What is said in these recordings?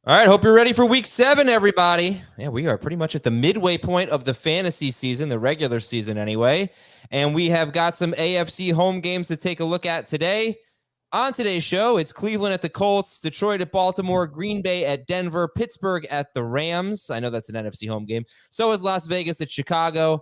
All right, hope you're ready for week 7, everybody. Yeah, we are pretty much at the midway point of the fantasy season, the regular season anyway. And we have got some AFC home games to take a look at today. On today's show, it's Cleveland at the Colts, Detroit at Baltimore, Green Bay at Denver, Pittsburgh at the Rams. I know that's an NFC home game. So is Las Vegas at Chicago,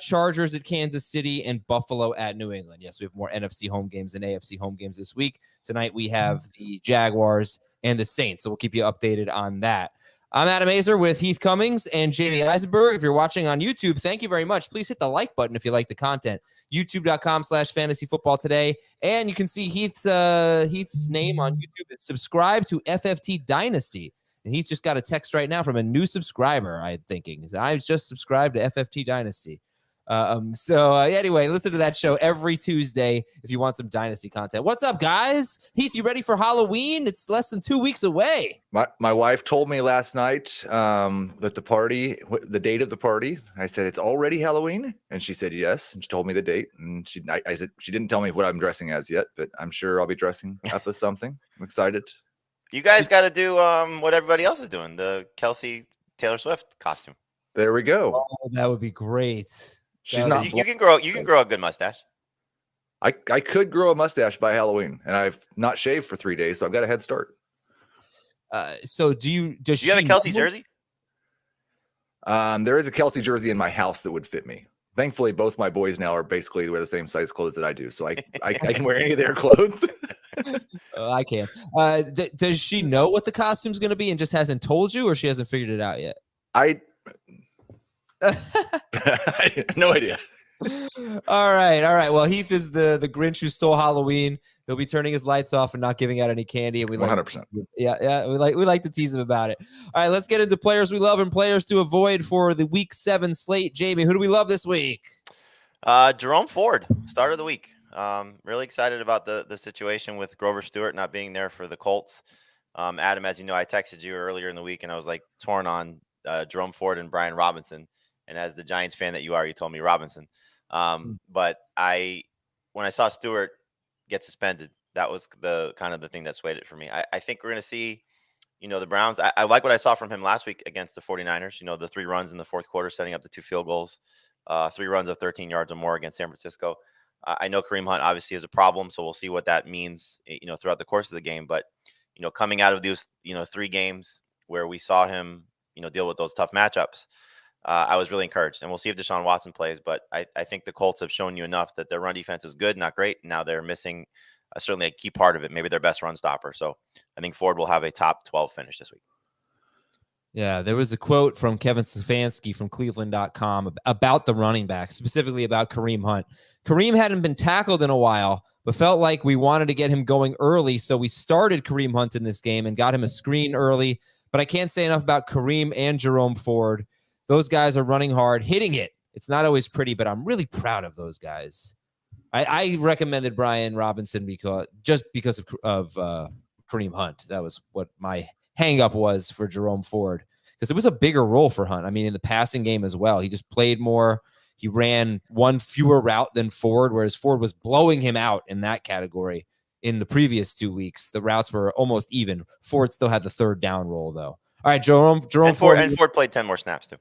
Chargers at Kansas City, and Buffalo at New England. Yes, we have more NFC home games than AFC home games this week. Tonight we have the Jaguars and the Saints. So we'll keep you updated on that. I'm Adam Azer with Heath Cummings and Jamie Eisenberg. If you're watching on YouTube, thank you very much. Please hit the like button if you like the content. YouTube.com/fantasyfootball today. And you can see Heath's name on YouTube. It's subscribe to FFT Dynasty. And he's just got a text right now from a new subscriber, I'm thinking. I've just subscribed to FFT Dynasty. Anyway, listen to that show every Tuesday if you want some Dynasty content. What's up, guys? Heath, you ready for Halloween? It's less than 2 weeks away. My wife told me last night that the date of the party, I said, it's already Halloween. And she said, yes. And she told me the date. And I said, she didn't tell me what I'm dressing as yet, but I'm sure I'll be dressing up as something. I'm excited. You guys got to do what everybody else is doing, the Kelsey Taylor Swift costume. There we go. Oh, that would be great. She's not. You can grow a good mustache. I could grow a mustache by Halloween, and I've not shaved for 3 days, so I've got a head start. So do you have a Kelsey jersey? There is a Kelsey jersey in my house that would fit me. Thankfully, both my boys now are basically wear the same size clothes that I do, so I can wear any of their clothes. I can. Does she know what the costume's going to be and just hasn't told you, or she hasn't figured it out yet? I no idea. All right. Well, Heath is the Grinch who stole Halloween. He'll be turning his lights off and not giving out any candy. And we 100%. We like to tease him about it. All right, let's get into players we love and players to avoid for the Week 7 slate. Jamie, who do we love this week? Jerome Ford, start of the week. Really excited about the situation with Grover Stewart not being there for the Colts. Adam, as you know, I texted you earlier in the week, and I was like torn on Jerome Ford and Brian Robinson. And as the Giants fan that you are, you told me Robinson. But when I saw Stewart get suspended, that was the kind of the thing that swayed it for me. I think we're going to see, the Browns. I like what I saw from him last week against the 49ers. The 3 runs in the fourth quarter, setting up the 2 field goals, 3 runs of 13 yards or more against San Francisco. I know Kareem Hunt obviously is a problem, so we'll see what that means, throughout the course of the game. But, coming out of these, 3 games where we saw him, deal with those tough matchups, I was really encouraged, and we'll see if Deshaun Watson plays. But I think the Colts have shown you enough that their run defense is good, not great. Now they're missing certainly a key part of it, maybe their best run stopper. So I think Ford will have a top 12 finish this week. Yeah, there was a quote from Kevin Stefanski from Cleveland.com about the running back, specifically about Kareem Hunt. Kareem hadn't been tackled in a while, but felt like we wanted to get him going early, so we started Kareem Hunt in this game and got him a screen early. But I can't say enough about Kareem and Jerome Ford. Those guys are running hard, hitting it. It's not always pretty, but I'm really proud of those guys. I recommended Brian Robinson because of Kareem Hunt. That was what my hang-up was for Jerome Ford, because it was a bigger role for Hunt. I mean, in the passing game as well. He just played more. He ran one fewer route than Ford, whereas Ford was blowing him out in that category in the previous 2 weeks. The routes were almost even. Ford still had the third down role, though. All right, Jerome Ford. And Ford played 10 more snaps, too.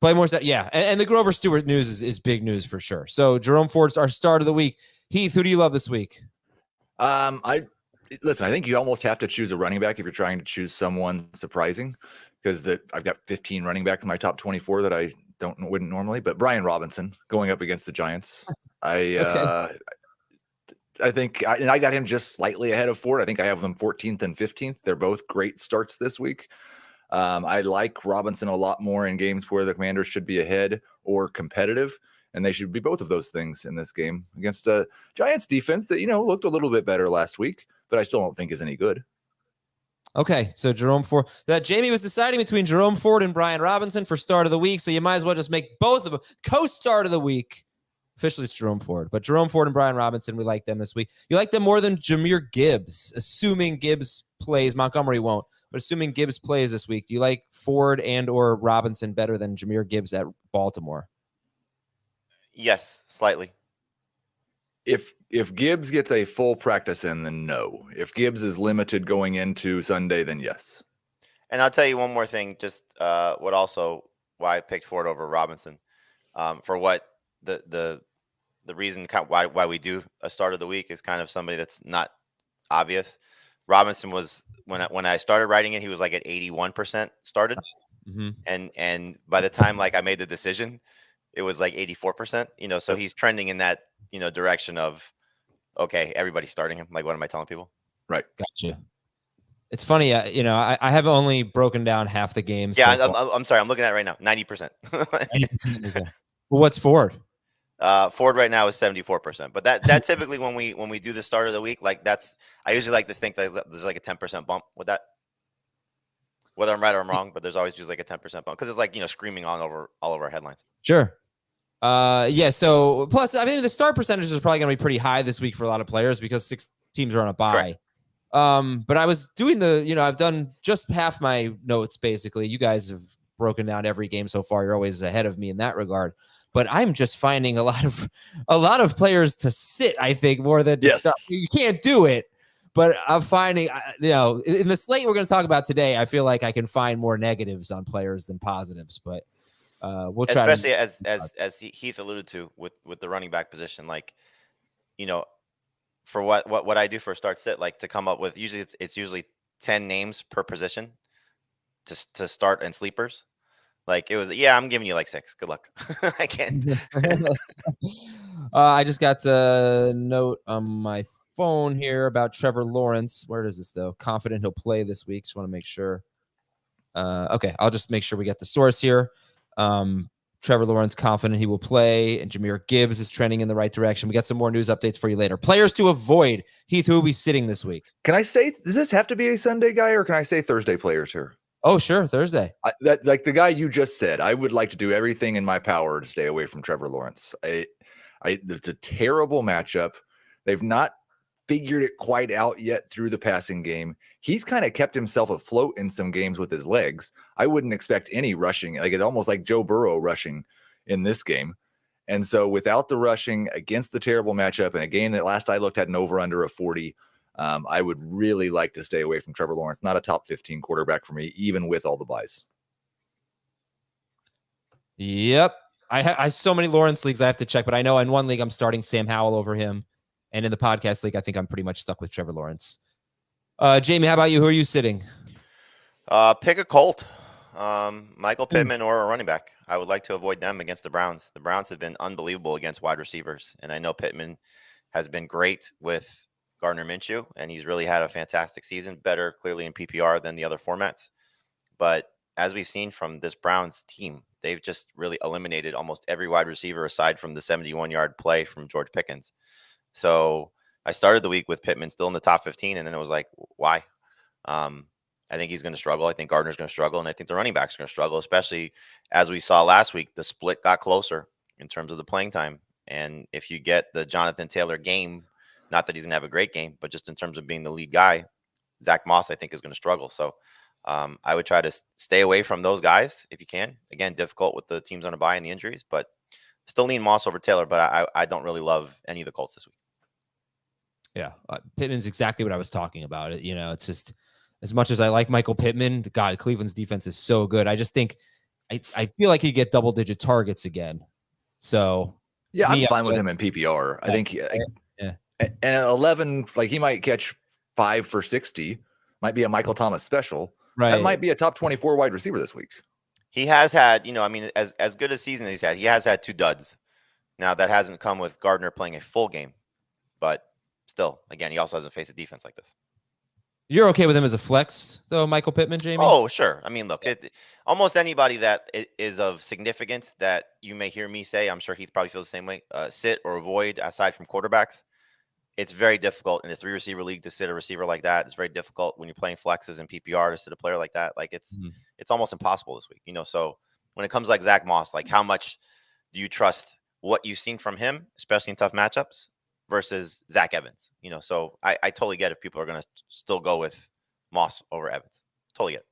Play more set, yeah. And the Grover Stewart news is big news for sure. So Jerome Ford's our start of the week. Heath, who do you love this week? I think you almost have to choose a running back if you're trying to choose someone surprising, because I've got 15 running backs in my top 24 that I wouldn't normally. But Brian Robinson going up against the Giants, I think I got him just slightly ahead of Ford. I think I have them 14th and 15th. They're both great starts this week. I like Robinson a lot more in games where the Commanders should be ahead or competitive, and they should be both of those things in this game against a Giants defense that, looked a little bit better last week, but I still don't think is any good. Okay, so Jerome Ford. Jamie was deciding between Jerome Ford and Brian Robinson for start of the week, so you might as well just make both of them co-start of the week. Officially, it's Jerome Ford, but Jerome Ford and Brian Robinson, we like them this week. You like them more than Jahmyr Gibbs, assuming Gibbs plays. Montgomery won't. But assuming Gibbs plays this week, do you like Ford and or Robinson better than Jahmyr Gibbs at Baltimore? Yes, slightly. If Gibbs gets a full practice in, then no. If Gibbs is limited going into Sunday, then yes. And I'll tell you one more thing, just why I picked Ford over Robinson. For what the reason why we do a start of the week is kind of somebody that's not obvious. Robinson was when I started writing it, he was like at 81% started. Mm-hmm. And by the time like I made the decision, it was like 84%, so he's trending in that, direction of, okay, everybody's starting him. Like, what am I telling people? Right. Gotcha. It's funny, I have only broken down half the games. Yeah, so I'm sorry. I'm looking at it right now. 90%. 90%. Okay. Well, what's Ford? Ford right now is 74%. But that typically when we do the start of the week, like I usually like to think that there's like a 10% bump with that. Whether I'm right or I'm wrong, but there's always just like a 10% bump because it's like, screaming all over our headlines. Sure. Yeah. So plus, I mean, the start percentages are probably going to be pretty high this week for a lot of players because 6 teams are on a bye. Correct. But I was doing I've done just half my notes basically. You guys have broken down every game so far. You're always ahead of me in that regard. But I'm just finding a lot of players to sit. I think more than to start. You can't do it. But I'm finding, in the slate we're going to talk about today, I feel like I can find more negatives on players than positives. But we'll try. Especially as Heath alluded to with the running back position, like, for what I do for a start sit, like to come up with it's usually 10 names per position to start and sleepers. Like it was, I'm giving you like 6. Good luck. I can't. I just got a note on my phone here about Trevor Lawrence. Where is this though? Confident he'll play this week. Just want to make sure. Okay, I'll just make sure we get the source here. Trevor Lawrence confident he will play, and Jahmyr Gibbs is trending in the right direction. We got some more news updates for you later. Players to avoid. Heath, who will be sitting this week? Can I say, does this have to be a Sunday guy, or can I say Thursday players here? Oh, sure, Thursday. Like the guy you just said, I would like to do everything in my power to stay away from Trevor Lawrence. It's a terrible matchup. They've not figured it quite out yet through the passing game. He's kind of kept himself afloat in some games with his legs. I wouldn't expect any rushing. Like it's almost like Joe Burrow rushing in this game. And so without the rushing against the terrible matchup in a game that last I looked had an over under of 40, I would really like to stay away from Trevor Lawrence. Not a top 15 quarterback for me, even with all the buys. Yep. I so many Lawrence leagues I have to check, but I know in one league I'm starting Sam Howell over him. And in the podcast league, I think I'm pretty much stuck with Trevor Lawrence. Jamie, how about you? Who are you sitting? Pick a Colt. Michael Pittman or a running back. I would like to avoid them against the Browns. The Browns have been unbelievable against wide receivers. And I know Pittman has been great with Gardner Minshew, and he's really had a fantastic season, better clearly in PPR than the other formats. But as we've seen from this Browns team, they've just really eliminated almost every wide receiver aside from the 71-yard play from George Pickens. So I started the week with Pittman still in the top 15, and then it was like, why? I think he's going to struggle. I think Gardner's going to struggle, and I think the running backs are going to struggle, especially as we saw last week. The split got closer in terms of the playing time. And if you get the Jonathan Taylor game, not that he's going to have a great game, but just in terms of being the lead guy, Zach Moss, I think, is going to struggle. So I would try to stay away from those guys if you can. Again, difficult with the teams on a bye and the injuries, but still lean Moss over Taylor, but I don't really love any of the Colts this week. Yeah, Pittman's exactly what I was talking about. It's just as much as I like Michael Pittman, God, Cleveland's defense is so good. I just think I feel like he'd get double-digit targets again. So yeah, I'm fine with him in PPR. I think and 11, like he might catch 5 for 60. Might be a Michael Thomas special. Right, that might be a top 24 wide receiver this week. He has had, as good a season as he has had 2 duds. Now that hasn't come with Gardner playing a full game, but still, again, he also hasn't faced a defense like this. You're okay with him as a flex, though, Michael Pittman, Jamie? Oh, sure. I mean, look, almost anybody that is of significance that you may hear me say, I'm sure Heath probably feels the same way, sit or avoid aside from quarterbacks. It's very difficult in a 3-receiver league to sit a receiver like that. It's very difficult when you're playing flexes and PPR to sit a player like that. Like it's almost impossible this week, So when it comes like Zach Moss, like how much do you trust what you've seen from him, especially in tough matchups, versus Zach Evans? So I totally get if people are going to still go with Moss over Evans. Totally get it.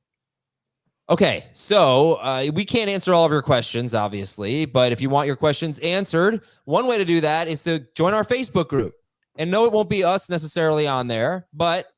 Okay, so we can't answer all of your questions, obviously, but if you want your questions answered, one way to do that is to join our Facebook group. And no, it won't be us necessarily on there, but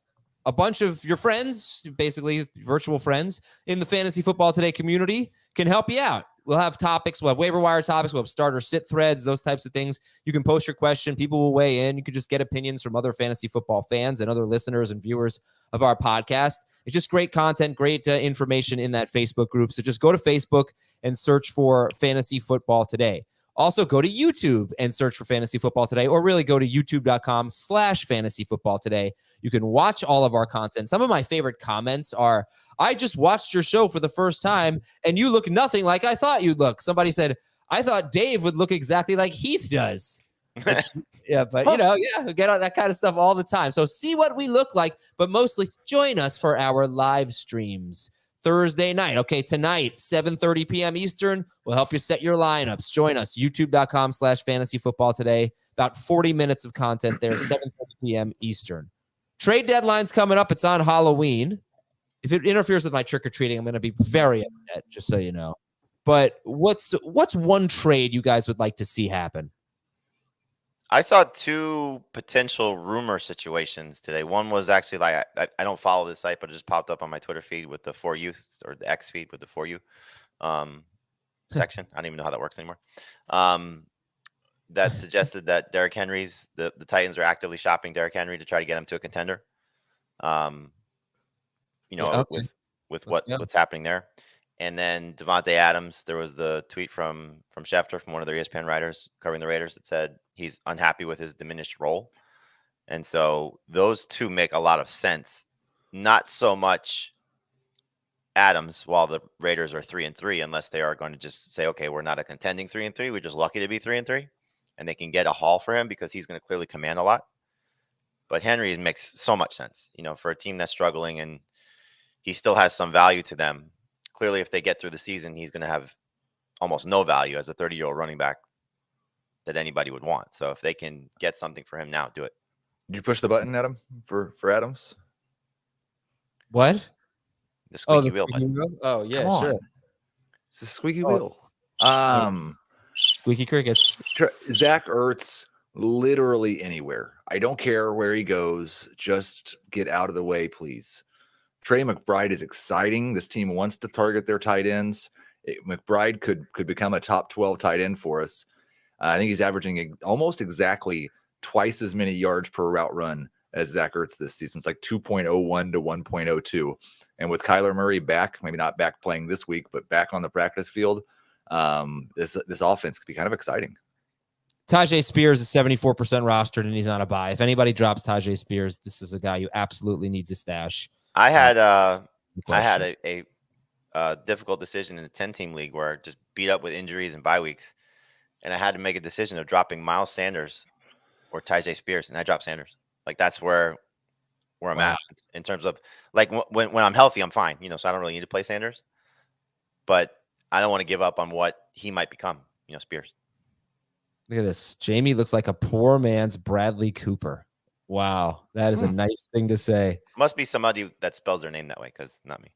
a bunch of your friends, basically virtual friends in the Fantasy Football Today community can help you out. We'll have topics. We'll have waiver wire topics. We'll have starter sit threads, those types of things. You can post your question. People will weigh in. You can just get opinions from other fantasy football fans and other listeners and viewers of our podcast. It's just great content, great information in that Facebook group. So just go to Facebook and search for Fantasy Football Today. Also, go to YouTube and search for Fantasy Football Today, or really go to youtube.com/Fantasy Football Today. You can watch all of our content. Some of my favorite comments are, I just watched your show for the first time, and you look nothing like I thought you'd look. Somebody said, I thought Dave would look exactly like Heath does. Yeah, but, we get on that kind of stuff all the time. So see what we look like, but mostly join us for our live streams. Thursday night. Okay, tonight, 7:30 p.m. Eastern. We'll help you set your lineups. Join us, youtube.com/Fantasy Football Today. About 40 minutes of content there, 7:30 p.m. Eastern. Trade deadline's coming up. It's on Halloween. If it interferes with my trick-or-treating, I'm going to be very upset, just so you know. But what's one trade you guys would like to see happen? I saw two potential rumor situations today. One was actually like, I don't follow this site, but it just popped up on my Twitter feed with the For You, or the X feed with the For You section. I don't even know how that works anymore. That suggested that Derrick Henry's, the Titans are actively shopping Derrick Henry to try to get him to a contender. With what's happening there. And then Devontae Adams, there was the tweet from Schefter, from one of their ESPN writers covering the Raiders, that said he's unhappy with his diminished role. And so those two make a lot of sense. Not so much Adams, while the Raiders are 3-3, unless they are going to just say, okay, we're not a contending 3-3. We're just lucky to be 3-3. And they can get a haul for him because he's going to clearly command a lot. But Henry makes so much sense, for a team that's struggling, and he still has some value to them. Clearly, if they get through the season, he's going to have almost no value as a 30-year-old running back that anybody would want. So if they can get something for him now, do it. Did you push the button, Adam, for Adams? What? The squeaky wheel. Oh, yeah, sure. It's the squeaky wheel. Squeaky crickets. Zach Ertz, literally anywhere. I don't care where he goes. Just get out of the way, please. Trey McBride is exciting. This team wants to target their tight ends. McBride could become a top 12 tight end for us. I think he's averaging almost twice as many yards per route run as Zach Ertz this season. It's like 2.01 to 1.02. And with Kyler Murray back, maybe not back playing this week, but back on the practice field, this offense could be kind of exciting. Tajay Spears is 74% rostered, and he's on a bye. If anybody drops Tajay Spears, this is a guy you absolutely need to stash. I had a difficult decision in a 10-team league where I just beat up with injuries and bye weeks, and I had to make a decision of dropping Miles Sanders or Tajay Spears, and I dropped Sanders. Like, that's where I'm at in terms of, like, when I'm healthy, I'm fine, so I don't really need to play Sanders, but I don't want to give up on what he might become, Spears. Look at this. Jamie looks like a poor man's Bradley Cooper. Wow, that is a nice thing to say. Must be somebody that spells their name that way, because not me.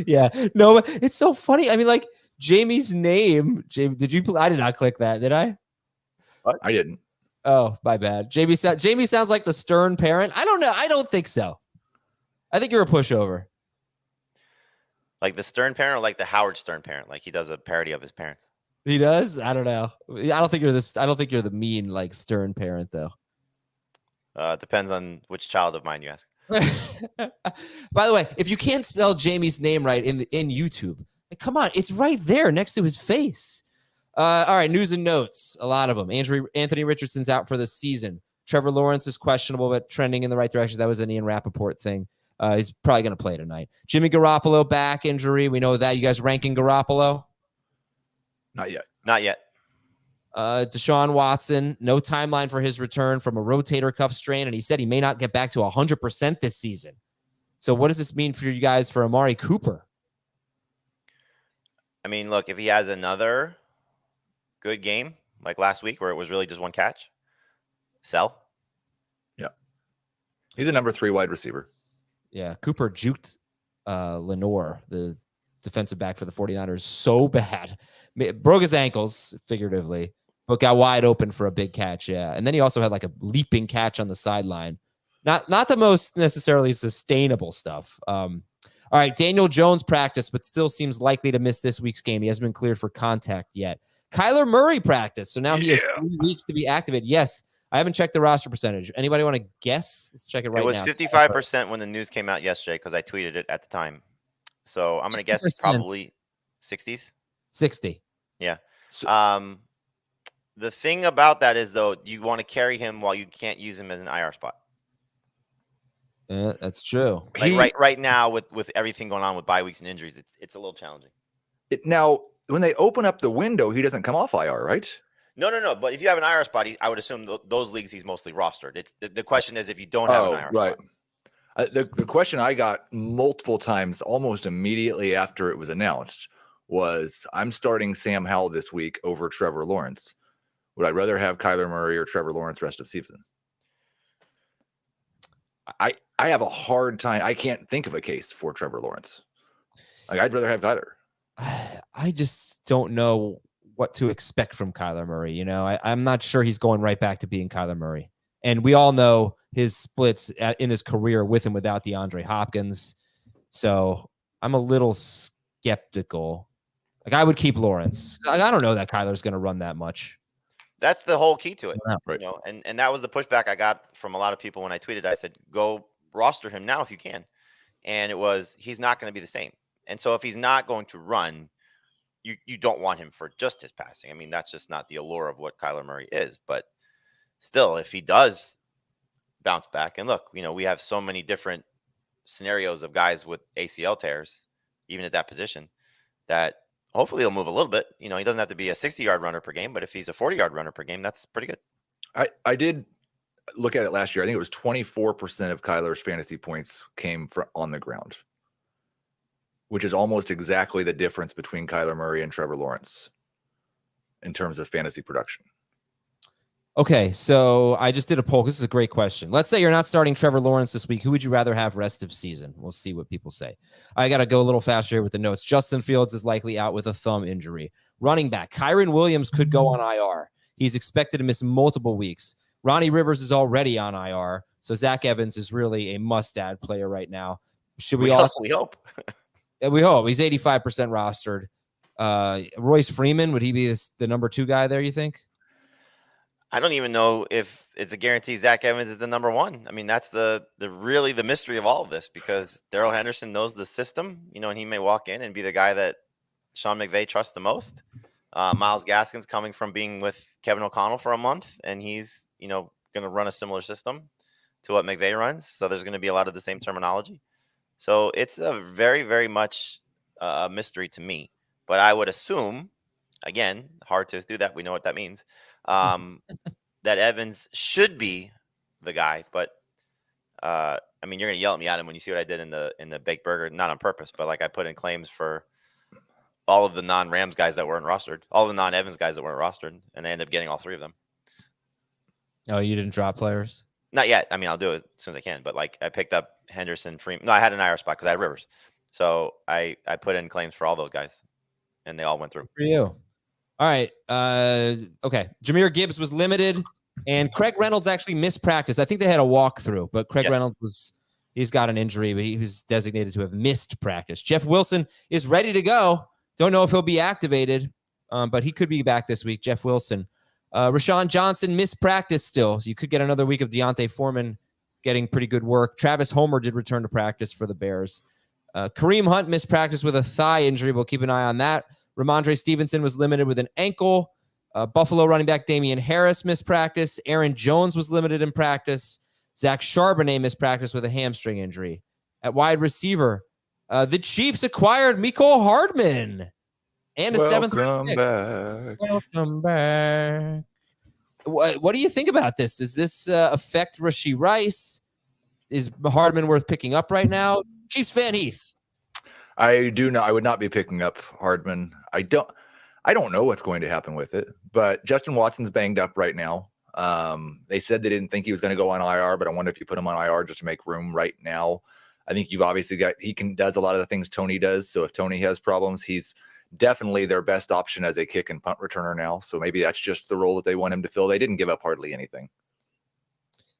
Yeah, no, it's so funny. I mean, like, Jamie's name. Jamie, did you? I did not click that. Did I? What? I didn't. Oh, my bad. Jamie sounds like the stern parent. I don't know. I don't think so. I think you're a pushover. Like the Stern parent, or like the Howard Stern parent? Like he does a parody of his parents. He does. I don't know. I don't think you're the mean, like, stern parent, though. Depends on which child of mine you ask. By the way, if you can't spell Jamie's name right in YouTube, like, come on, it's right there next to his face. All right, news and notes, a lot of them. Anthony Richardson's out for the season. Trevor Lawrence is questionable, but trending in the right direction. That was an Ian Rappaport thing. He's probably going to play tonight. Jimmy Garoppolo, back injury. We know that. You guys ranking Garoppolo? Not yet. Not yet. Deshaun Watson, no timeline for his return from a rotator cuff strain, and he said he may not get back to 100% this season. So what does this mean for you guys for Amari Cooper? I mean, look, if he has another good game like last week where it was really just one catch, sell. Yeah. He's a number 3 wide receiver. Yeah, Cooper juked Lenore, the defensive back for the 49ers, so bad. Broke his ankles, figuratively, but got wide open for a big catch, yeah. And then he also had like a leaping catch on the sideline Not the most necessarily sustainable stuff. All right, Daniel Jones practiced, but still seems likely to miss this week's game. He hasn't been cleared for contact yet. Kyler Murray practiced, so now he has 3 weeks to be activated. Yes, I haven't checked the roster percentage. Anybody want to guess? Let's check it right now. It was 55% when the news came out yesterday because I tweeted it at the time. So I'm going to guess probably 60s. 60. Yeah. The thing about that is, though, you want to carry him while you can't use him as an IR spot. Yeah, that's true. Like right now with everything going on with bye weeks and injuries, it's a little challenging. Now, when they open up the window, he doesn't come off IR, right? No. But if you have an IR spot, I would assume those leagues he's mostly rostered. It's the question is if you don't have an IR right. spot. The question I got multiple times, almost immediately after it was announced, was I'm starting Sam Howell this week over Trevor Lawrence. Would I rather have Kyler Murray or Trevor Lawrence rest of season? I have a hard time. I can't think of a case for Trevor Lawrence. Like, I'd rather have Kyler. I just don't know what to expect from Kyler Murray. You know, I'm not sure he's going right back to being Kyler Murray. And we all know his splits in his career with and without DeAndre Hopkins. So I'm a little skeptical. Like, I would keep Lawrence. I don't know that Kyler's going to run that much. That's the whole key to it. Right. You know, and that was the pushback I got from a lot of people when I tweeted. I said, go roster him now if you can. And it was, he's not going to be the same. And so if he's not going to run, you don't want him for just his passing. I mean, that's just not the allure of what Kyler Murray is. But still, if he does bounce back, and look, you know, we have so many different scenarios of guys with ACL tears, even at that position, that hopefully he'll move a little bit. You know, he doesn't have to be a 60-yard runner per game, but if he's a 40-yard runner per game, that's pretty good. I did look at it last year. I think it was 24% of Kyler's fantasy points came from on the ground, which is almost exactly the difference between Kyler Murray and Trevor Lawrence in terms of fantasy production. Okay, so I just did a poll. This is a great question. Let's say you're not starting Trevor Lawrence this week. Who would you rather have rest of season? We'll see what people say. I got to go a little faster here with the notes. Justin Fields is likely out with a thumb injury. Running back, Kyron Williams could go on IR. He's expected to miss multiple weeks. Ronnie Rivers is already on IR, so Zach Evans is really a must-add player right now. Should we also? We hope. We hope. He's 85% rostered. Royce Freeman, would he be the number 2 guy there, you think? I don't even know if it's a guarantee Zach Evans is the number 1. I mean, that's the really the mystery of all of this, because Darrell Henderson knows the system, you know, and he may walk in and be the guy that Sean McVay trusts the most. Myles Gaskin's coming from being with Kevin O'Connell for a month, and he's, you know, going to run a similar system to what McVay runs. So there's going to be a lot of the same terminology. So it's a very, very much a mystery to me. But I would assume, again, hard to do that. We know what that means. That Evans should be the guy, but I mean, you're gonna yell at me, Adam, when you see what I did in the baked burger, not on purpose, but like I put in claims for all of the non-Rams guys that weren't rostered, all the non-Evans guys that weren't rostered, and I ended up getting all 3 of them. Oh, you didn't drop players? Not yet. I mean, I'll do it as soon as I can, but like I picked up Henderson, Freeman. No, I had an IR spot because I had Rivers, so I put in claims for all those guys, and they all went through. For you. All right. Okay. Jahmyr Gibbs was limited, and Craig Reynolds actually missed practice. I think they had a walkthrough, but Craig Reynolds he's got an injury, but he was designated to have missed practice. Jeff Wilson is ready to go. Don't know if he'll be activated, but he could be back this week. Jeff Wilson. Rashawn Johnson missed practice still. So you could get another week of Deontay Foreman getting pretty good work. Travis Homer did return to practice for the Bears. Kareem Hunt missed practice with a thigh injury. We'll keep an eye on that. Ramondre Stevenson was limited with an ankle. Buffalo running back Damian Harris missed practice. Aaron Jones was limited in practice. Zach Charbonnet missed practice with a hamstring injury. At wide receiver, the Chiefs acquired Mecole Hardman and a 7th round pick. Welcome back. What do you think about this? Does this affect Rashee Rice? Is Hardman worth picking up right now? Chiefs fan Heath. I do not. I would not be picking up Hardman. I don't know what's going to happen with it, but Justin Watson's banged up right now. They said they didn't think he was going to go on IR, but I wonder if you put him on IR just to make room right now. I think you've obviously got, does a lot of the things Tony does. So if Tony has problems, he's definitely their best option as a kick and punt returner now. So maybe that's just the role that they want him to fill. They didn't give up hardly anything.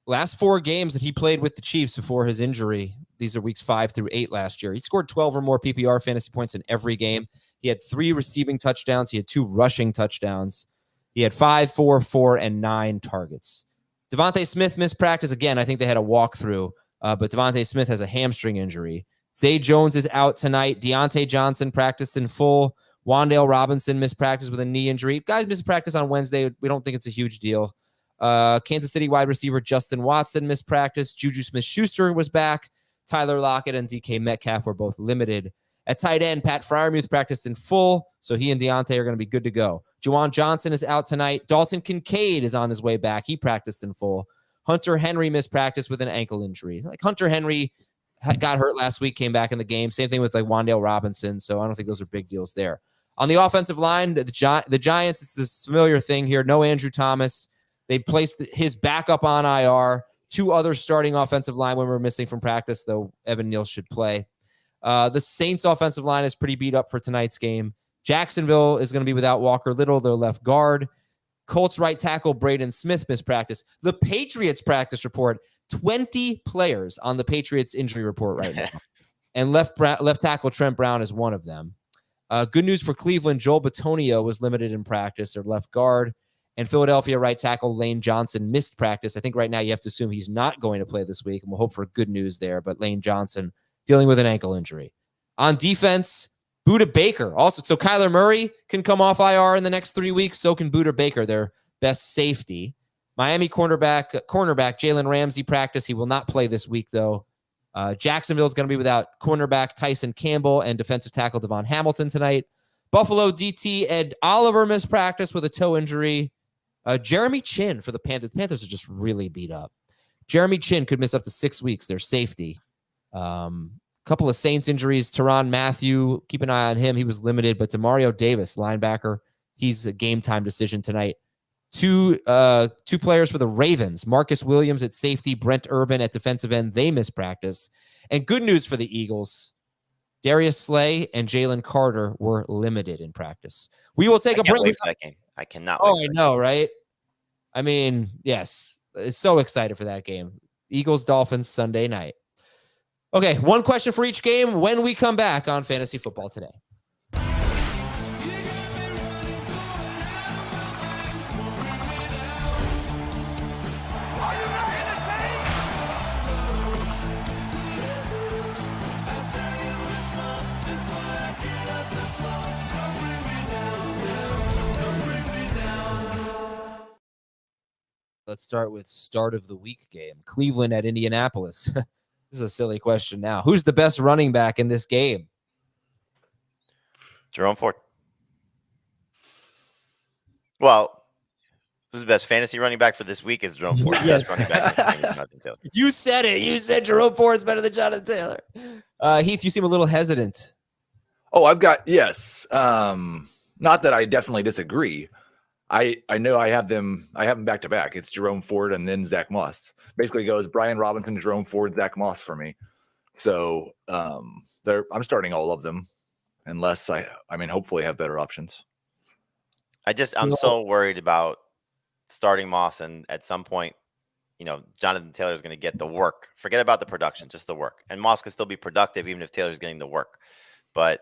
last 4 games that he played with the Chiefs before his injury, these are weeks 5 through 8 last year. He scored 12 or more PPR fantasy points in every game. He had 3 receiving touchdowns. He had 2 rushing touchdowns. He had 5, 4, 4, and 9 targets. Devontae Smith missed practice again. I think they had a walkthrough, but Devontae Smith has a hamstring injury. Zay Jones is out tonight. Deontay Johnson practiced in full. Wan'Dale Robinson missed practice with a knee injury. Guys missed practice on Wednesday. We don't think it's a huge deal. Kansas City wide receiver Justin Watson missed practice. Juju Smith-Schuster was back. Tyler Lockett and DK Metcalf were both limited. At tight end, Pat Freiermuth practiced in full, so he and Deontay are going to be good to go. Juwan Johnson is out tonight. Dalton Kincaid is on his way back. He practiced in full. Hunter Henry missed practice with an ankle injury. Like Hunter Henry got hurt last week, came back in the game. Same thing with like Wan'Dale Robinson, so I don't think those are big deals there. On the offensive line, the Giants, it's this familiar thing here. No Andrew Thomas. They placed his backup on IR. 2 other starting offensive linemen were missing from practice, though Evan Neal should play. The Saints offensive line is pretty beat up for tonight's game. Jacksonville is going to be without Walker Little, their left guard. Colts right tackle Braden Smith missed practice. The Patriots practice report, 20 players on the Patriots injury report right now. And left tackle Trent Brown is one of them. Good news for Cleveland, Joel Bitonio was limited in practice, their left guard. And Philadelphia right tackle Lane Johnson missed practice. I think right now you have to assume he's not going to play this week, and we'll hope for good news there. But Lane Johnson dealing with an ankle injury. On defense, Budda Baker. Also, so Kyler Murray can come off IR in the next 3 weeks. So can Budda Baker, their best safety. Miami cornerback Jalen Ramsey practice. He will not play this week, though. Jacksonville is going to be without cornerback Tyson Campbell and defensive tackle Devon Hamilton tonight. Buffalo DT Ed Oliver missed practice with a toe injury. Jeremy Chin for the Panthers. The Panthers are just really beat up. Jeremy Chin could miss up to 6 weeks. Their safety. Couple of Saints injuries. Tyrann Mathieu, keep an eye on him. He was limited. But Demario Davis, linebacker, he's a game time decision tonight. Two players for the Ravens. Marcus Williams at safety. Brent Urban at defensive end. They missed practice. And good news for the Eagles. Darius Slay and Jalen Carter were limited in practice. We will take a break. Wait for that game. I cannot wait. Oh, I know, right? I mean, yes. It's so excited for that game. Eagles-Dolphins Sunday night. Okay, one question for each game when we come back on Fantasy Football Today. Let's start with start of the week game. Cleveland at Indianapolis. This is a silly question now. Who's the best running back in this game? Jerome Ford. Well, who's the best fantasy running back for this week is Jerome Ford. Yes. The best running back this game is Jonathan Taylor. You said it. You said Jerome Ford's better than Jonathan Taylor. Heath, you seem a little hesitant. Oh, I've got, yes. Not that I definitely disagree. I know I have them back to back. It's Jerome Ford and then Zach Moss. Basically goes Brian Robinson, Jerome Ford, Zach Moss for me. So I'm starting all of them unless I hopefully have better options. I'm so worried about starting Moss, and at some point, Jonathan Taylor is going to get the work. Forget about the production, just the work. And Moss can still be productive even if Taylor's getting the work. But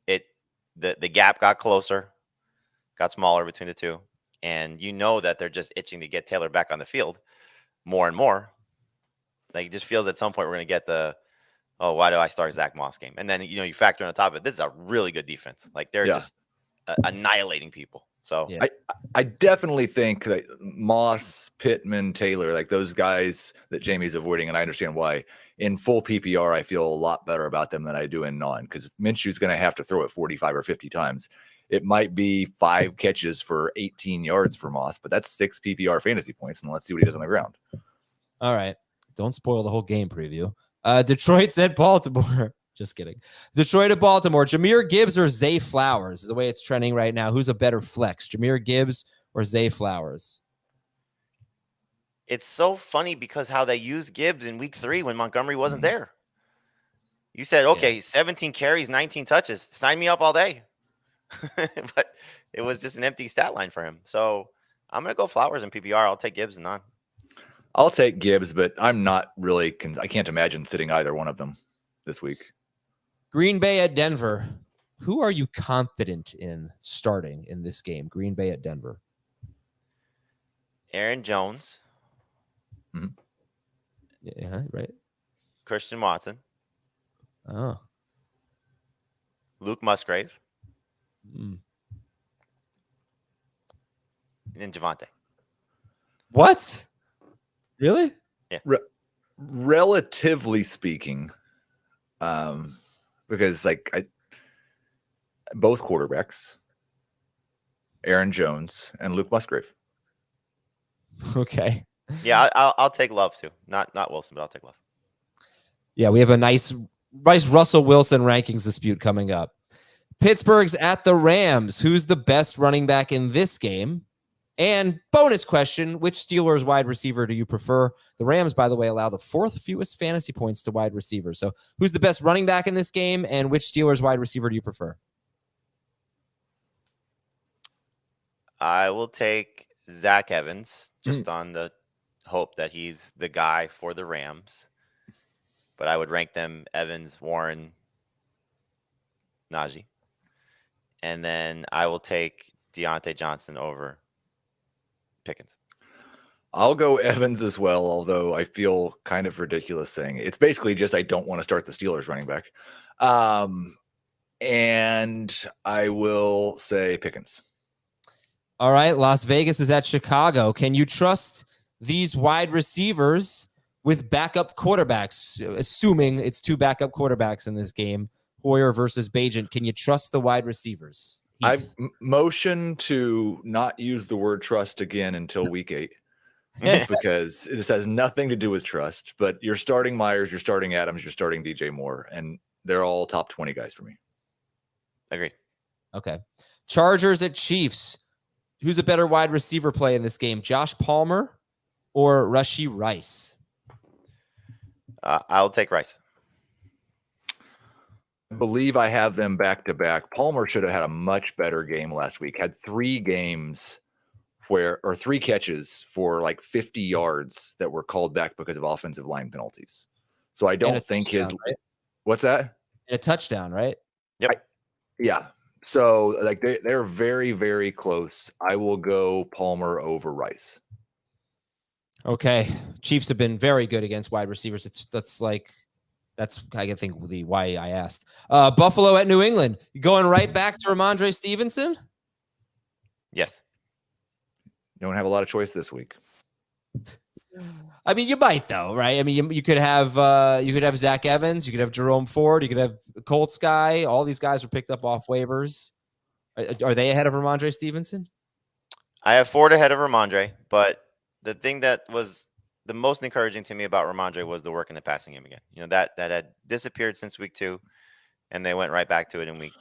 the gap got closer, got smaller between the two. And that they're just itching to get Taylor back on the field more and more. Like, it just feels at some point we're going to get why do I start Zach Moss game? And then, you factor on top of it, this is a really good defense. Like, they're just annihilating people. So yeah. I definitely think that Moss, Pittman, Taylor, like those guys that Jamie's avoiding, and I understand why. In full PPR, I feel a lot better about them than I do in non, because Minshew's going to have to throw it 45 or 50 times. It might be 5 catches for 18 yards for Moss, but that's 6 PPR fantasy points, and let's see what he does on the ground. All right. Don't spoil the whole game preview. Detroit's at Baltimore. Just kidding. Detroit at Baltimore. Jahmyr Gibbs or Zay Flowers is the way it's trending right now. Who's a better flex, Jahmyr Gibbs or Zay Flowers? it's so funny because how they used Gibbs in week 3 when Montgomery wasn't there. You said, okay, 17 carries, 19 touches. Sign me up all day. But it was just an empty stat line for him. So I'm going to go Flowers in PPR. I'll take Gibbs and none. I'll take Gibbs, but I'm not really. I can't imagine sitting either one of them this week. Green Bay at Denver. Who are you confident in starting in this game? Green Bay at Denver. Aaron Jones. Mhm. Yeah, right. Christian Watson. Oh. Luke Musgrave. Mm. And then Javante. What? Really? Yeah. Relatively speaking, because both quarterbacks, Aaron Jones and Luke Musgrave. Okay. Yeah, I'll take Love too. Not Wilson, but I'll take Love. Yeah, we have a nice Russell Wilson rankings dispute coming up. Pittsburgh's at the Rams. Who's the best running back in this game? And bonus question, which Steelers wide receiver do you prefer? The Rams, by the way, allow the 4th fewest fantasy points to wide receivers. So who's the best running back in this game, and which Steelers wide receiver do you prefer? I will take Zach Evans just on the hope that he's the guy for the Rams. But I would rank them Evans, Warren, Najee. And then I will take Deontay Johnson over Pickens. I'll go Evans as well, although I feel kind of ridiculous saying it. It's basically just I don't want to start the Steelers running back. And I will say Pickens. All right, Las Vegas is at Chicago. Can you trust these wide receivers with backup quarterbacks, assuming it's 2 backup quarterbacks in this game, Hoyer versus Bagent? Can you trust the wide receivers? I've motioned to not use the word trust again until week 8 because this has nothing to do with trust. But you're starting Myers, you're starting Adams, you're starting DJ Moore, and they're all top 20 guys for me. Agree. Okay. Chargers at Chiefs. Who's a better wide receiver play in this game, Josh Palmer or Rashee Rice? I'll take Rice. I believe I have them back to back. Palmer should have had a much better game last week. Had 3 games or 3 catches for like 50 yards that were called back because of offensive line penalties. So I don't think his right? What's that? A touchdown, right? Yep. Yeah. So like they're very, very close. I will go Palmer over Rice. Okay. Chiefs have been very good against wide receivers. That's I think the why I asked. Buffalo at New England. You going right back to Ramondre Stevenson? Yes. You don't have a lot of choice this week. I mean, you might though, right? I mean, you could have Zach Evans, you could have Jerome Ford, you could have Colts guy. All these guys were picked up off waivers. Are they ahead of Ramondre Stevenson? I have Ford ahead of Ramondre, but the thing that was the most encouraging to me about Ramondre was the work in the passing game again. You know, that had disappeared since week 2, and they went right back to it in week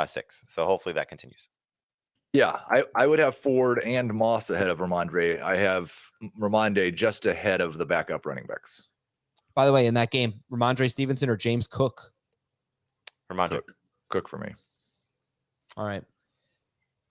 6. So hopefully that continues. Yeah, I would have Ford and Moss ahead of Ramondre. I have Ramondre just ahead of the backup running backs. By the way, in that game, Ramondre Stevenson or James Cook? Ramondre. Cook for me. All right.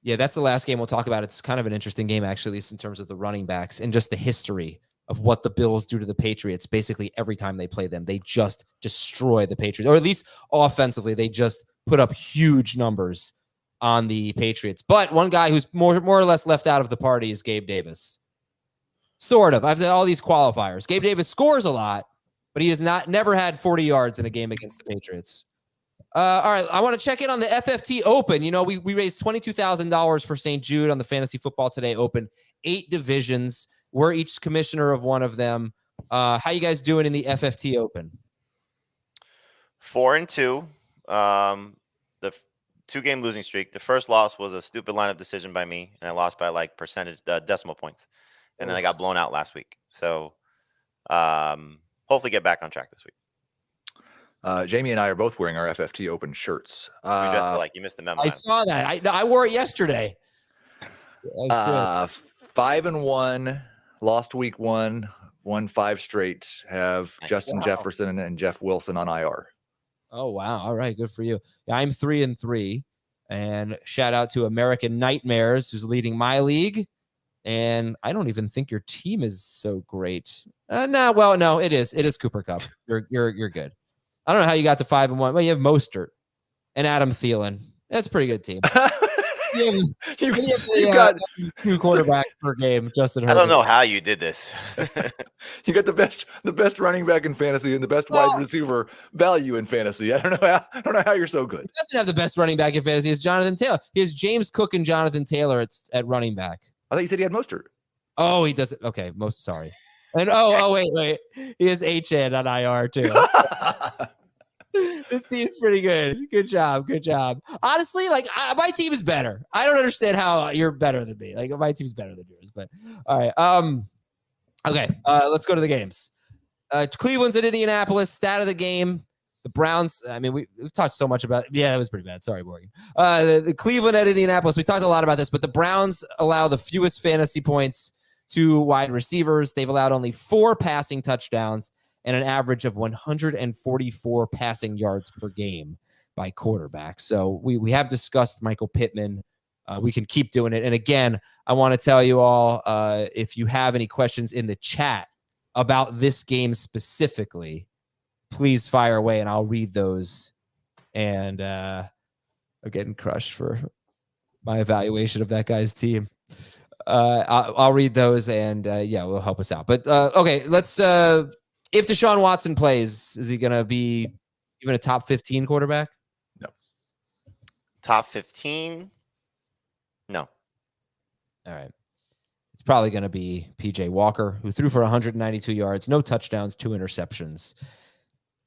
Yeah, that's the last game we'll talk about. It's kind of an interesting game, actually, at least in terms of the running backs and just the history of what the Bills do to the Patriots. Basically, every time they play them, they just destroy the Patriots, or at least offensively, they just put up huge numbers on the Patriots. But one guy who's more or less left out of the party is Gabe Davis. Sort of. I've said all these qualifiers. Gabe Davis scores a lot, but he has never had 40 yards in a game against the Patriots. All right, I want to check in on the FFT Open. You know, we raised $22,000 for St. Jude on the Fantasy Football Today Open. 8 divisions. We're each commissioner of one of them. How you guys doing in the FFT Open? 4-2. The 2-game losing streak. The first loss was a stupid lineup decision by me, and I lost by like decimal points. And then I got blown out last week. So hopefully get back on track this week. Jamie and I are both wearing our FFT Open shirts. You missed the memo. I saw that. I wore it yesterday. 5-1, lost week 1, won 5 straight. Have Justin Jefferson and Jeff Wilson on IR. Oh, wow. All right. Good for you. Yeah, I'm 3-3. And shout out to American Nightmares, who's leading my league. And I don't even think your team is so great. No, it is. It is Cooper Kupp. You're good. I don't know how you got to 5-1. Well, you have Mostert and Adam Thielen. That's a pretty good team. You've got 2 quarterbacks per game. Justin Herbert. I don't know how you did this. You got the best running back in fantasy and the best wide receiver value in fantasy. I don't know how you're so good. He doesn't have the best running back in fantasy. It's Jonathan Taylor. He has James Cook and Jonathan Taylor at running back. I thought you said he had Mostert. Oh, he doesn't. Okay, sorry. And wait. He has HN on IR too. This team's pretty good. Good job. Honestly, like my team is better. I don't understand how you're better than me. Like my team's better than yours. But all right. Okay. Let's go to the games. Cleveland's at Indianapolis. Stat of the game. The Browns. I mean, we've talked so much about. Yeah, it was pretty bad. Sorry, Morgan. The Cleveland at Indianapolis. We talked a lot about this, but the Browns allow the fewest fantasy points to wide receivers. They've allowed only 4 passing touchdowns and an average of 144 passing yards per game by quarterback. So we have discussed Michael Pittman. We can keep doing it. And again, I want to tell you all, if you have any questions in the chat about this game specifically, please fire away and I'll read those. And I'm getting crushed for my evaluation of that guy's team. I'll read those and will help us out. But okay, let's if Deshaun Watson plays, is he going to be even a top 15 quarterback? No. Top 15? No. All right. It's probably going to be PJ Walker, who threw for 192 yards, no touchdowns, 2 interceptions.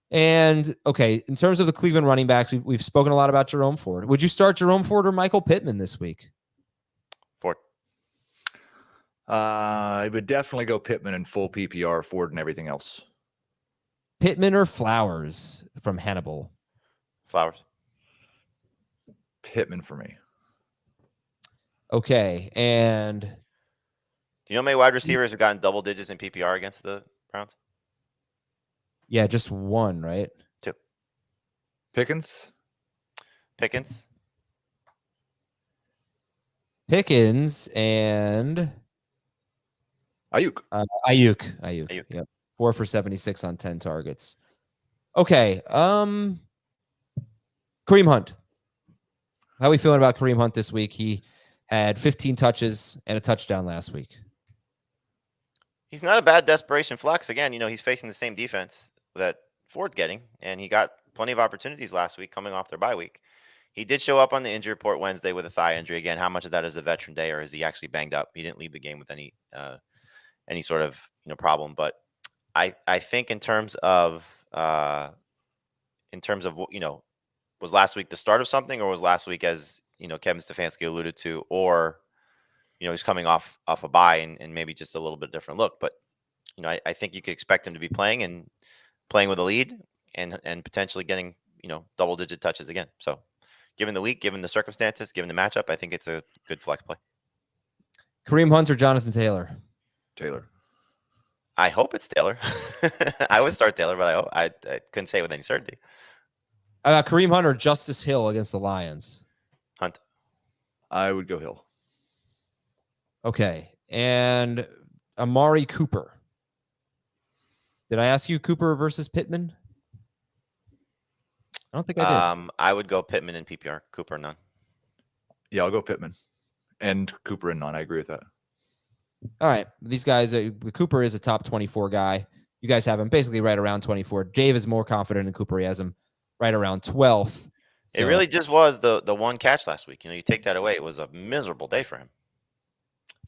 And okay, in terms of the Cleveland running backs, we've spoken a lot about Jerome Ford. Would you start Jerome Ford or Michael Pittman this week? Ford. I would definitely go Pittman in full PPR, Ford and everything else. Pittman or Flowers from Hannibal? Flowers. Pittman for me. Okay, and do you know how many wide receivers have gotten double digits in PPR against the Browns? Yeah, just 1, right? 2. Pickens. And Ayuk. Ayuk. Yep. 4 for 76 on 10 targets. Okay. Kareem Hunt. How are we feeling about Kareem Hunt this week? He had 15 touches and a touchdown last week. He's not a bad desperation flex. Again, he's facing the same defense that Ford's getting, and he got plenty of opportunities last week coming off their bye week. He did show up on the injury report Wednesday with a thigh injury. Again, how much of that is a veteran day, or is he actually banged up? He didn't leave the game with any sort of problem. But I think in terms of was last week the start of something, or was last week, as Kevin Stefanski alluded to, or he's coming off a bye and maybe just a little bit different look. But I think you could expect him to be playing with a lead and potentially getting double digit touches again. So given the week, given the circumstances, given the matchup, I think it's a good flex play. Kareem Hunt or Jonathan Taylor? Taylor. I hope it's Taylor. I would start Taylor, but I couldn't say with any certainty. Kareem Hunt or Justice Hill against the Lions? Hunt. I would go Hill. Okay. And Amari Cooper. Did I ask you Cooper versus Pittman? I don't think I did. I would go Pittman in PPR. Cooper, none. Yeah, I'll go Pittman. And Cooper and none. I agree with that. All right. These guys, Cooper is a top 24 guy. You guys have him basically right around 24. Dave is more confident in Cooper. He has him right around 12th. So, it really just was the one catch last week. You take that away, it was a miserable day for him.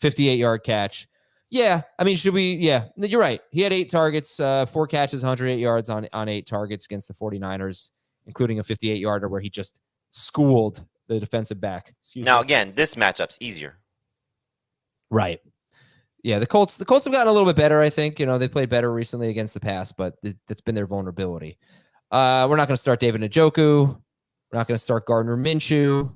58-yard catch. Yeah. I mean, yeah, you're right. He had 8 targets, 4 catches, 108 yards on 8 targets against the 49ers, including a 58-yarder where he just schooled the defensive back. Again, this matchup's easier. Right. Yeah, the Colts have gotten a little bit better, I think. They played better recently against the pass, but that's been their vulnerability. We're not going to start David Njoku. We're not going to start Gardner Minshew.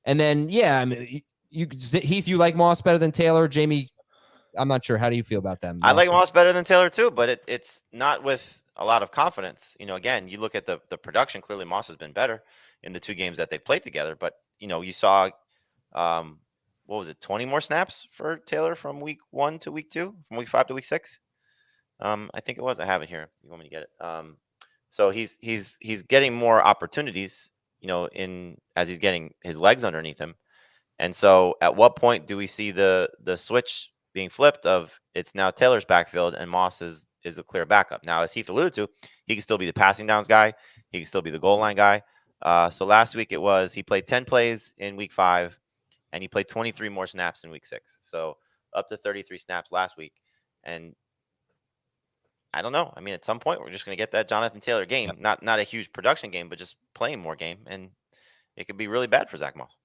And then, yeah, I mean, Heath, you like Moss better than Taylor? Jamie, I'm not sure. How do you feel about them? I like Moss better than Taylor too, but it's not with a lot of confidence. Again, you look at the production. Clearly, Moss has been better in the 2 games that they played together. But you saw what was it, 20 more snaps for Taylor from week 1 to week 2, from week 5 to week 6. I think it was. I have it here. You want me to get it? So he's getting more opportunities, as he's getting his legs underneath him. And so, at what point do we see the switch being flipped of it's now Taylor's backfield and Moss is a clear backup? Now, as Heath alluded to, he can still be the passing downs guy. He can still be the goal line guy. So last week it was he played 10 plays in week 5, and he played 23 more snaps in week 6. So up to 33 snaps last week. And I don't know. I mean, at some point we're just going to get that Jonathan Taylor game, not a huge production game, but just playing more game, and it could be really bad for Zach Moss.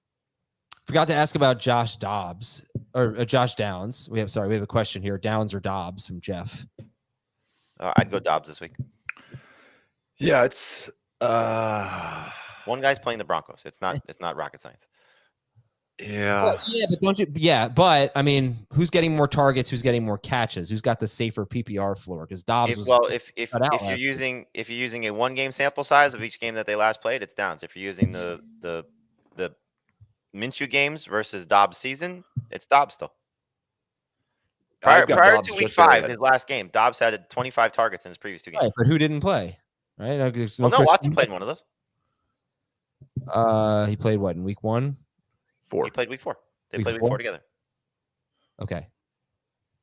Forgot to ask about Josh Dobbs or Josh Downs. We have a question here. Downs or Dobbs from Jeff. I'd go Dobbs this week. Yeah, it's one guy's playing the Broncos. It's not rocket science. Yeah. Well, but don't you? Yeah, but I mean, who's getting more targets? Who's getting more catches? Who's got the safer PPR floor? Because Dobbs if you're using a 1 game sample size of each game that they last played, it's Downs. If you're using the Minshew games versus Dobbs season, it's Dobbs still. Prior to week 5, his last game, Dobbs had 25 targets in his previous 2 games. Right, but who didn't play? Right? Watson played one of those. He played what in week 1? 4. He played week 4. They played week 4 together. Okay.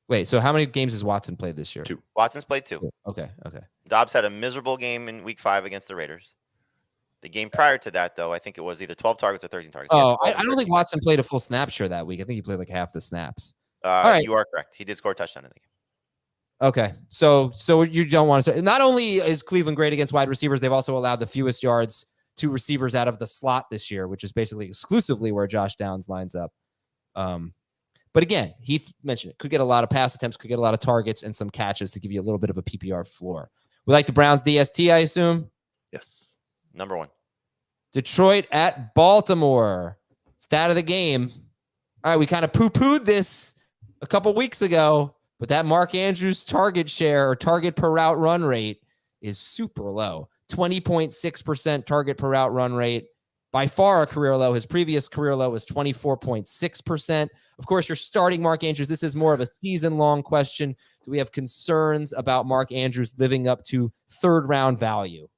Wait, so how many games has Watson played this year? 2. Watson's played 2. Okay. Dobbs had a miserable game in week 5 against the Raiders. The game prior to that, though, I think it was either 12 targets or 13 targets. Oh, I don't think Watson played a full snap share that week. I think he played like half the snaps. All right. You are correct. He did score a touchdown in the game. Okay. So you don't want to say, not only is Cleveland great against wide receivers, they've also allowed the fewest yards to receivers out of the slot this year, which is basically exclusively where Josh Downs lines up. But again, Heath mentioned it. Could get a lot of pass attempts, could get a lot of targets and some catches to give you a little bit of a PPR floor. We like the Browns DST, I assume? Yes. Number 1. Detroit at Baltimore. Stat of the game. All right, we kind of poo-pooed this a couple weeks ago, but that Mark Andrews target share or target per route run rate is super low. 20.6% target per route run rate. By far a career low. His previous career low was 24.6%. Of course, you're starting Mark Andrews. This is more of a season-long question. Do we have concerns about Mark Andrews living up to third-round value?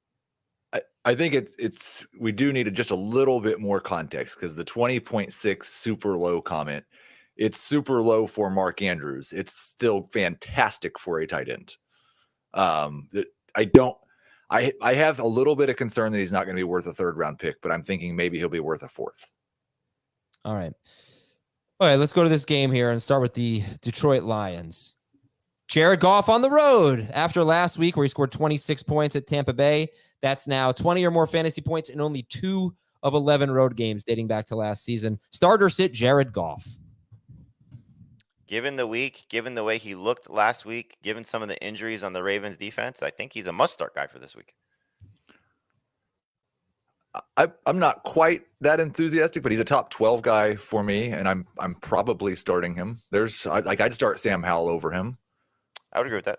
I think it's we do need just a little bit more context because the 20.6 super low comment, it's super low for Mark Andrews. It's still fantastic for a tight end. I have a little bit of concern that he's not going to be worth a 3rd round pick, but I'm thinking maybe he'll be worth a 4th. All right, let's go to this game here and start with the Detroit Lions. Jared Goff on the road after last week where he scored 26 points at Tampa Bay. That's now 20 or more fantasy points in only 2 of 11 road games dating back to last season. Starter sit Jared Goff. Given the week, given the way he looked last week, given some of the injuries on the Ravens defense, I think he's a must-start guy for this week. I'm not quite that enthusiastic, but he's a top 12 guy for me, and I'm probably starting him. I'd start Sam Howell over him. I would agree with that.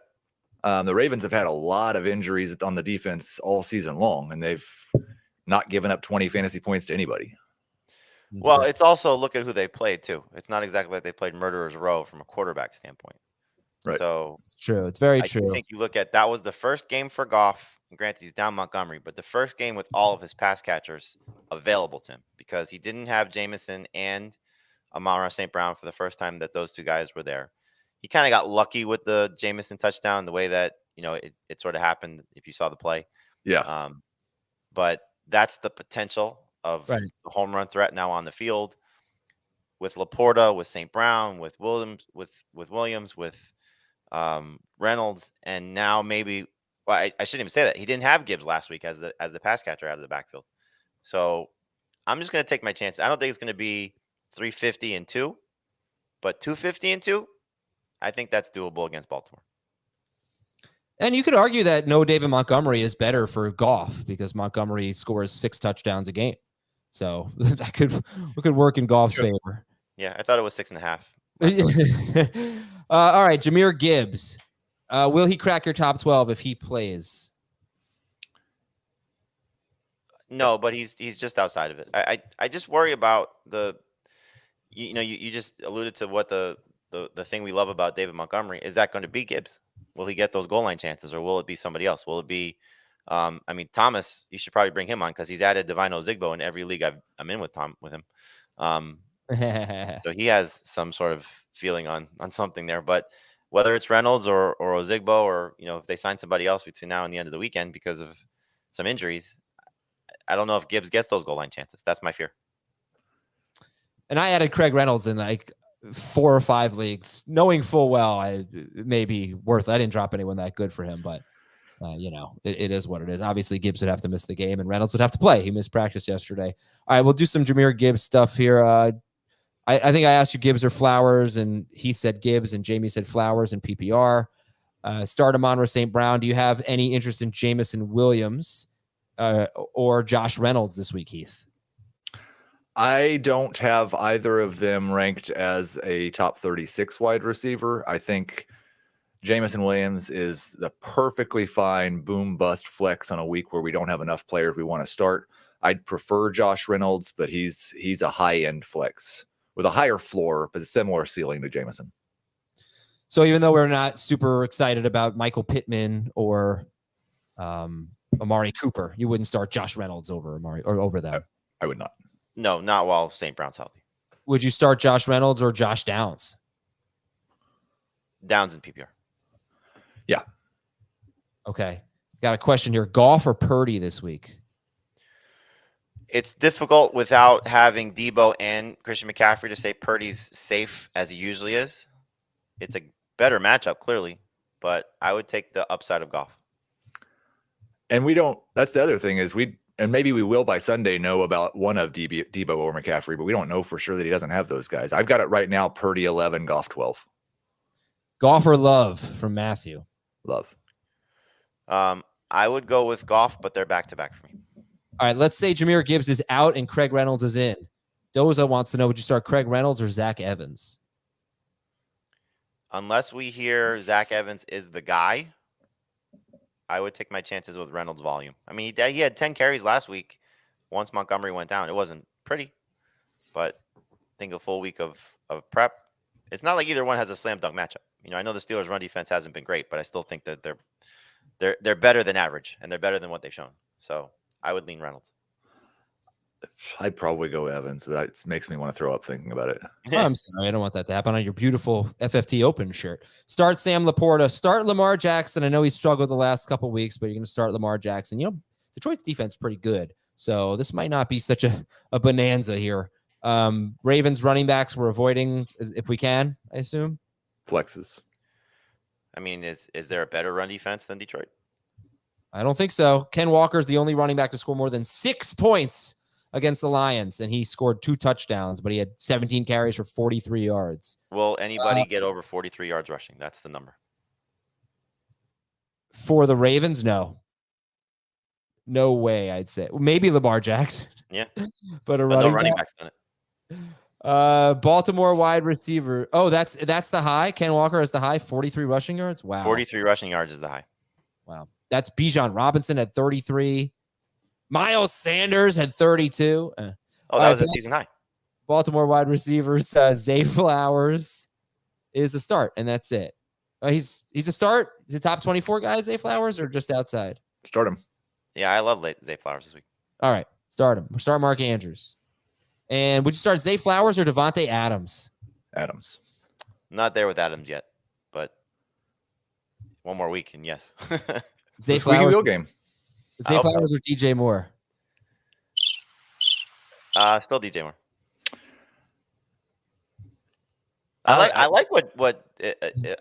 The Ravens have had a lot of injuries on the defense all season long, and they've not given up 20 fantasy points to anybody. Well, it's also look at who they played too. It's not exactly like they played murderers row from a quarterback standpoint. Right. So it's true. It's very true. I think you look at that was the first game for Goff. And granted, he's down Montgomery, but the first game with all of his pass catchers available to him because he didn't have Jameson and Amon-Ra St. Brown for the first time that those 2 guys were there. He kind of got lucky with the Jameson touchdown, the way that it sort of happened if you saw the play. Yeah. But that's the potential of the home run threat now on the field with Laporta, with St. Brown, with Williams, with Reynolds, and now maybe. Well, I shouldn't even say that. He didn't have Gibbs last week as the pass catcher out of the backfield. So I'm just going to take my chance. I don't think it's going to be 350 and 2, but 250 and 2. I think that's doable against Baltimore. And you could argue that no David Montgomery is better for Goff because Montgomery scores 6 touchdowns a game. So that could work in Goff's favor. Yeah, I thought it was 6.5. All right, Jahmyr Gibbs. Will he crack your top 12 if he plays? No, but he's just outside of it. I just worry about you just alluded to what the thing we love about David Montgomery. Is that going to be Gibbs? Will he get those goal line chances, or will it be somebody else? Will it be, Thomas? You should probably bring him on because he's added Divine Ozigbo in every league I'm in with him. So he has some sort of feeling on something there. But whether it's Reynolds or Ozigbo, or if they sign somebody else between now and the end of the weekend because of some injuries, I don't know if Gibbs gets those goal line chances. That's my fear. And I added Craig Reynolds in like 4 or 5 leagues, knowing full well it may be worth. I didn't drop anyone that good for him, but it is what it is. Obviously, Gibbs would have to miss the game, and Reynolds would have to play. He missed practice yesterday. All right, we'll do some Jahmyr Gibbs stuff here. I think I asked you Gibbs or Flowers, and he said Gibbs, and Jamie said Flowers in PPR. Start Amon-Ra St. Brown. Do you have any interest in Jamison Williams or Josh Reynolds this week, Heath? I don't have either of them ranked as a top 36 wide receiver. I think Jamison Williams is the perfectly fine boom bust flex on a week where we don't have enough players we want to start. I'd prefer Josh Reynolds, but he's a high end flex with a higher floor, but a similar ceiling to Jamison. So even though we're not super excited about Michael Pittman or Amari Cooper, you wouldn't start Josh Reynolds over Amari or over them? I would not. No, not while St. Brown's healthy. Would you start Josh Reynolds or Josh Downs? Downs in PPR. Yeah. Okay. Got a question here. Goff or Purdy this week? It's difficult without having Debo and Christian McCaffrey to say Purdy's safe as he usually is. It's a better matchup, clearly, but I would take the upside of Goff. And that's the other thing is and maybe we will by Sunday know about one of Debo or McCaffrey, but we don't know for sure that he doesn't have those guys. I've got it right now, Purdy 11, Goff 12. Goff or Love from Matthew? Love. I would go with Goff, but they're back-to-back for me. All right, let's say Jahmyr Gibbs is out and Craig Reynolds is in. Doza wants to know, would you start Craig Reynolds or Zach Evans? Unless we hear Zach Evans is the guy, I would take my chances with Reynolds' volume. I mean, he had 10 carries last week once Montgomery went down. It wasn't pretty, but I think a full week of prep. It's not like either one has a slam dunk matchup. I know the Steelers' run defense hasn't been great, but I still think that they're better than average, and they're better than what they've shown. So I would lean Reynolds. I'd probably go Evans, but it makes me want to throw up thinking about it. Oh, I'm sorry. I don't want that to happen on your beautiful FFT Open shirt. Start Sam Laporta. Start Lamar Jackson. I know he struggled the last couple of weeks, but you're going to start Lamar Jackson. Detroit's defense is pretty good, so this might not be such a bonanza here. Ravens running backs we're avoiding if we can, I assume. Flexes. I mean, is there a better run defense than Detroit? I don't think so. Ken Walker's the only running back to score more than 6 points against the Lions, and he scored 2 touchdowns, but he had 17 carries for 43 yards. Will anybody get over 43 yards rushing? That's the number. For the Ravens, no. No way, I'd say. Maybe Lamar Jackson. Yeah. but no running backs done it. Baltimore wide receiver. Oh, that's the high. Ken Walker has the high, 43 rushing yards. Wow. 43 rushing yards is the high. Wow. That's Bijan Robinson at 33. Miles Sanders had 32. That was a season high. Baltimore wide receivers, Zay Flowers is a start, and that's it. He's a start. Is he top 24 guy, Zay Flowers, or just outside? Start him. Yeah, I love Zay Flowers this week. All right, start him. We'll start Mark Andrews. And would you start Zay Flowers or Devontae Adams? Adams. Not there with Adams yet, but one more week, and yes. Zay Flowers wheel game. Zay Flowers or DJ Moore? Still DJ Moore. I like what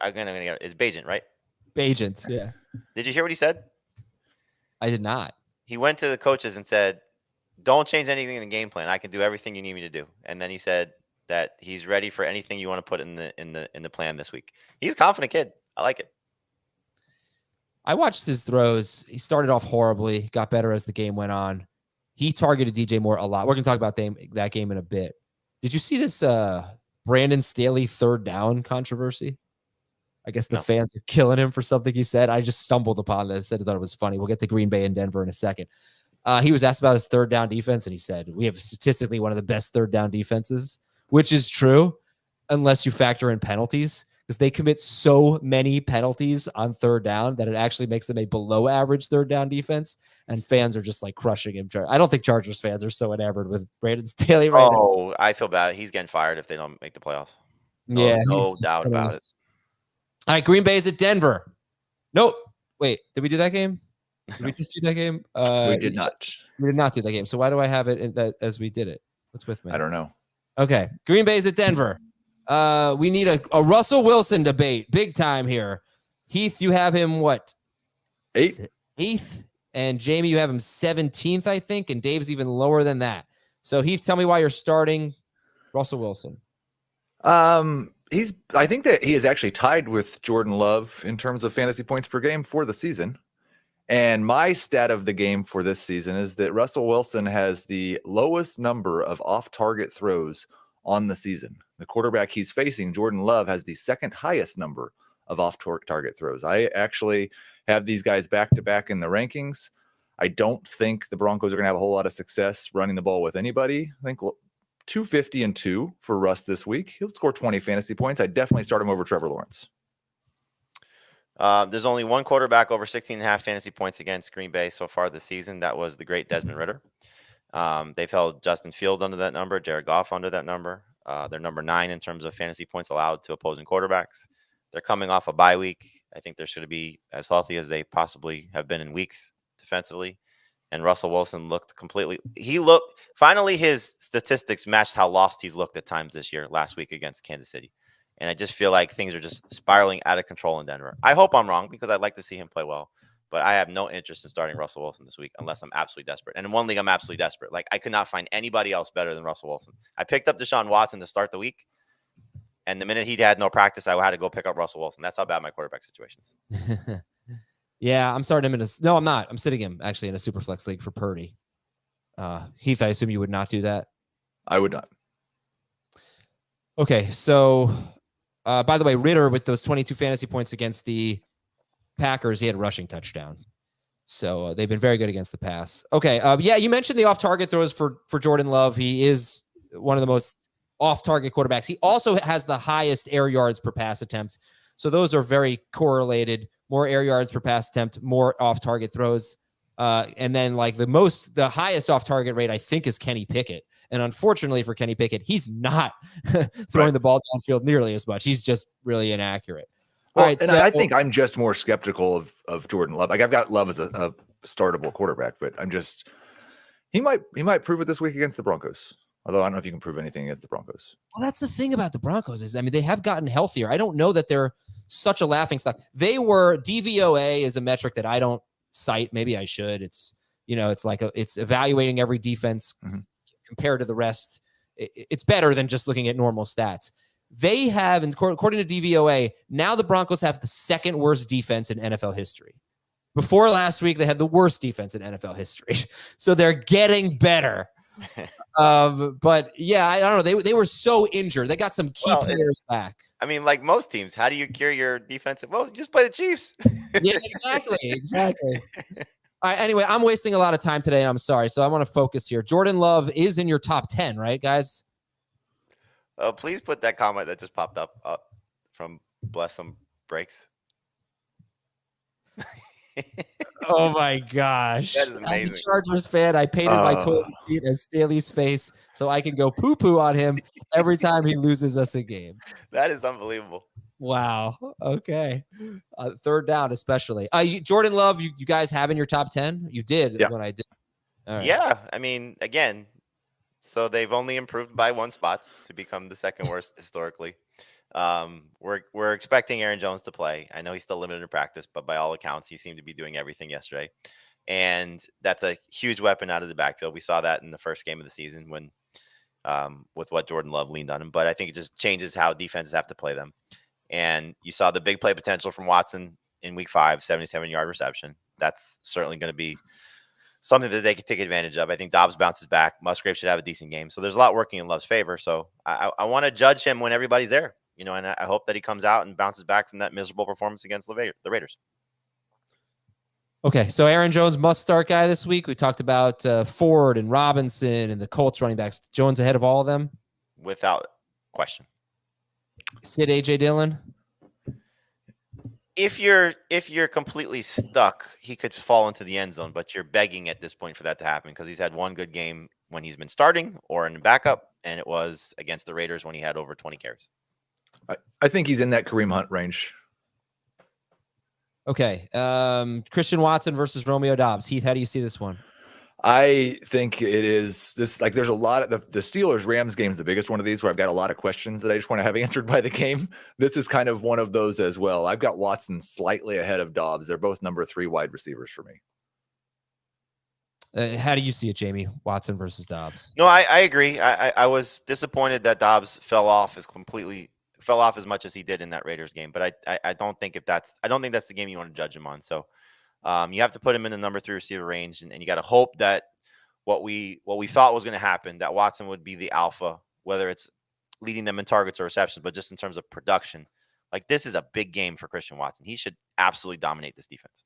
I'm gonna get is Bajent, right? Bajent, yeah. Did you hear what he said? I did not. He went to the coaches and said, "Don't change anything in the game plan. I can do everything you need me to do." And then he said that he's ready for anything you want to put in the plan this week. He's a confident kid. I like it. I watched his throws. He started off horribly, got better as the game went on. He targeted DJ Moore a lot. We're going to talk about that game in a bit. Did you see this Brandon Staley third down controversy? I guess the fans are killing him for something he said. I just stumbled upon this. I thought it was funny. We'll get to Green Bay and Denver in a second. He was asked about his third down defense, and he said, "We have statistically one of the best third down defenses," which is true unless you factor in penalties, because they commit so many penalties on third down that it actually makes them a below average third down defense. And fans are just like crushing him. I don't think Chargers fans are so enamored with Brandon Staley right now. Oh, I feel bad. He's getting fired if they don't make the playoffs. No doubt about it. All right, Green Bay is at Denver. Nope. Wait, did we do that game? Did we just do that game? We did not. We did not do that game. So why do I have it in that as we did it? What's with me? I don't know. Okay, Green Bay is at Denver. We need a Russell Wilson debate, big time here. Heath, you have him what? 8th, and Jamie, you have him 17th, I think, and Dave's even lower than that. So Heath, tell me why you're starting Russell Wilson. I think that he is actually tied with Jordan Love in terms of fantasy points per game for the season. And my stat of the game for this season is that Russell Wilson has the lowest number of off-target throws on the season. The quarterback he's facing, Jordan Love, has the second highest number of off-target throws. I actually have these guys back-to-back in the rankings. I don't think the Broncos are going to have a whole lot of success running the ball with anybody. I think 250 and 2 for Russ this week. He'll score 20 fantasy points. I'd definitely start him over Trevor Lawrence. There's only one quarterback over 16.5 fantasy points against Green Bay so far this season. That was the great Desmond Ridder. They've held Justin Fields under that number, Jared Goff under that number. They're number 9 in terms of fantasy points allowed to opposing quarterbacks. They're coming off a bye week. I think they're going to be as healthy as they possibly have been in weeks defensively. And Russell Wilson finally his statistics matched how lost he's looked at times this year, last week against Kansas City. And I just feel like things are just spiraling out of control in Denver. I hope I'm wrong because I'd like to see him play well, but I have no interest in starting Russell Wilson this week unless I'm absolutely desperate. And in one league, I'm absolutely desperate. Like, I could not find anybody else better than Russell Wilson. I picked up Deshaun Watson to start the week, and the minute he had no practice, I had to go pick up Russell Wilson. That's how bad my quarterback situation is. Yeah, I'm starting him no, I'm not. I'm sitting him actually in a super flex league for Purdy. Heath, I assume you would not do that. I would not. Okay, so by the way, Ridder with those 22 fantasy points against the Packers, he had a rushing touchdown. So they've been very good against the pass. Okay, yeah, you mentioned the off-target throws for Jordan Love. He is one of the most off-target quarterbacks. He also has the highest air yards per pass attempt. So those are very correlated. More air yards per pass attempt, more off-target throws. And then like the highest off-target rate, I think, is Kenny Pickett. And unfortunately for Kenny Pickett, he's not throwing the ball downfield nearly as much. He's just really inaccurate. All right, and I think I'm just more skeptical of Jordan Love. Like, I've got Love as a startable quarterback, but he might prove it this week against the Broncos. Although I don't know if you can prove anything against the Broncos. Well, that's the thing about the Broncos is, I mean, they have gotten healthier. I don't know that they're such a laughing stock. They were DVOA is a metric that I don't cite. Maybe I should. It's, it's like it's evaluating every defense compared to the rest. It's better than just looking at normal stats. They have, according to DVOA, now the Broncos have the second worst defense in NFL history. Before last week, they had the worst defense in NFL history. So they're getting better. But yeah, I don't know. They were so injured. They got some key players back. I mean, like most teams, how do you cure your defensive? Well, just play the Chiefs. Yeah, exactly. All right. Anyway, I'm wasting a lot of time today. I'm sorry. So I want to focus here. Jordan Love is in your top 10, right, guys? Please put that comment that just popped up from Bless Some Breaks. Oh my gosh. That is amazing. As a Chargers fan, I painted my toilet seat as Staley's face so I can go poo-poo on him every time he loses us a game. That is unbelievable. Wow. Okay. Third down, especially. Jordan Love, you guys have in your top 10? You did when I did. All right. Yeah. I mean, again, so they've only improved by 1 spot to become the second worst historically. We're expecting Aaron Jones to play. I know he's still limited in practice, but by all accounts, he seemed to be doing everything yesterday. And that's a huge weapon out of the backfield. We saw that in the first game of the season when with what Jordan Love leaned on him. But I think it just changes how defenses have to play them. And you saw the big play potential from Watson in week 5, 77-yard reception. That's certainly going to be something that they could take advantage of. I think Dobbs bounces back. Musgrave should have a decent game. So there's a lot working in Love's favor. So I want to judge him when everybody's there. And I hope that he comes out and bounces back from that miserable performance against the Raiders. Okay, so Aaron Jones must-start guy this week. We talked about Ford and Robinson and the Colts running backs. Jones ahead of all of them? Without question. Sit AJ Dillon. If you're completely stuck, he could fall into the end zone, but you're begging at this point for that to happen because he's had one good game when he's been starting or in the backup, and it was against the Raiders when he had over 20 carries. I think he's in that Kareem Hunt range. Okay. Christian Watson versus Romeo Doubs. Heath, how do you see this one? I think it is this, like, there's a lot of the Steelers Rams game is the biggest one of these where I've got a lot of questions that I just want to have answered by the game. This is kind of one of those as well. I've got Watson slightly ahead of Dobbs. They're both number 3 wide receivers for me. How do you see it, Jamie? Watson versus Dobbs. No, I agree. I was disappointed that Dobbs fell off as much as he did in that Raiders game, but I don't think that's the game you want to judge him on. So you have to put him in the number 3 receiver range, and you got to hope that what we thought was going to happen, that Watson would be the alpha, whether it's leading them in targets or receptions, but just in terms of production. Like, this is a big game for Christian Watson. He should absolutely dominate this defense.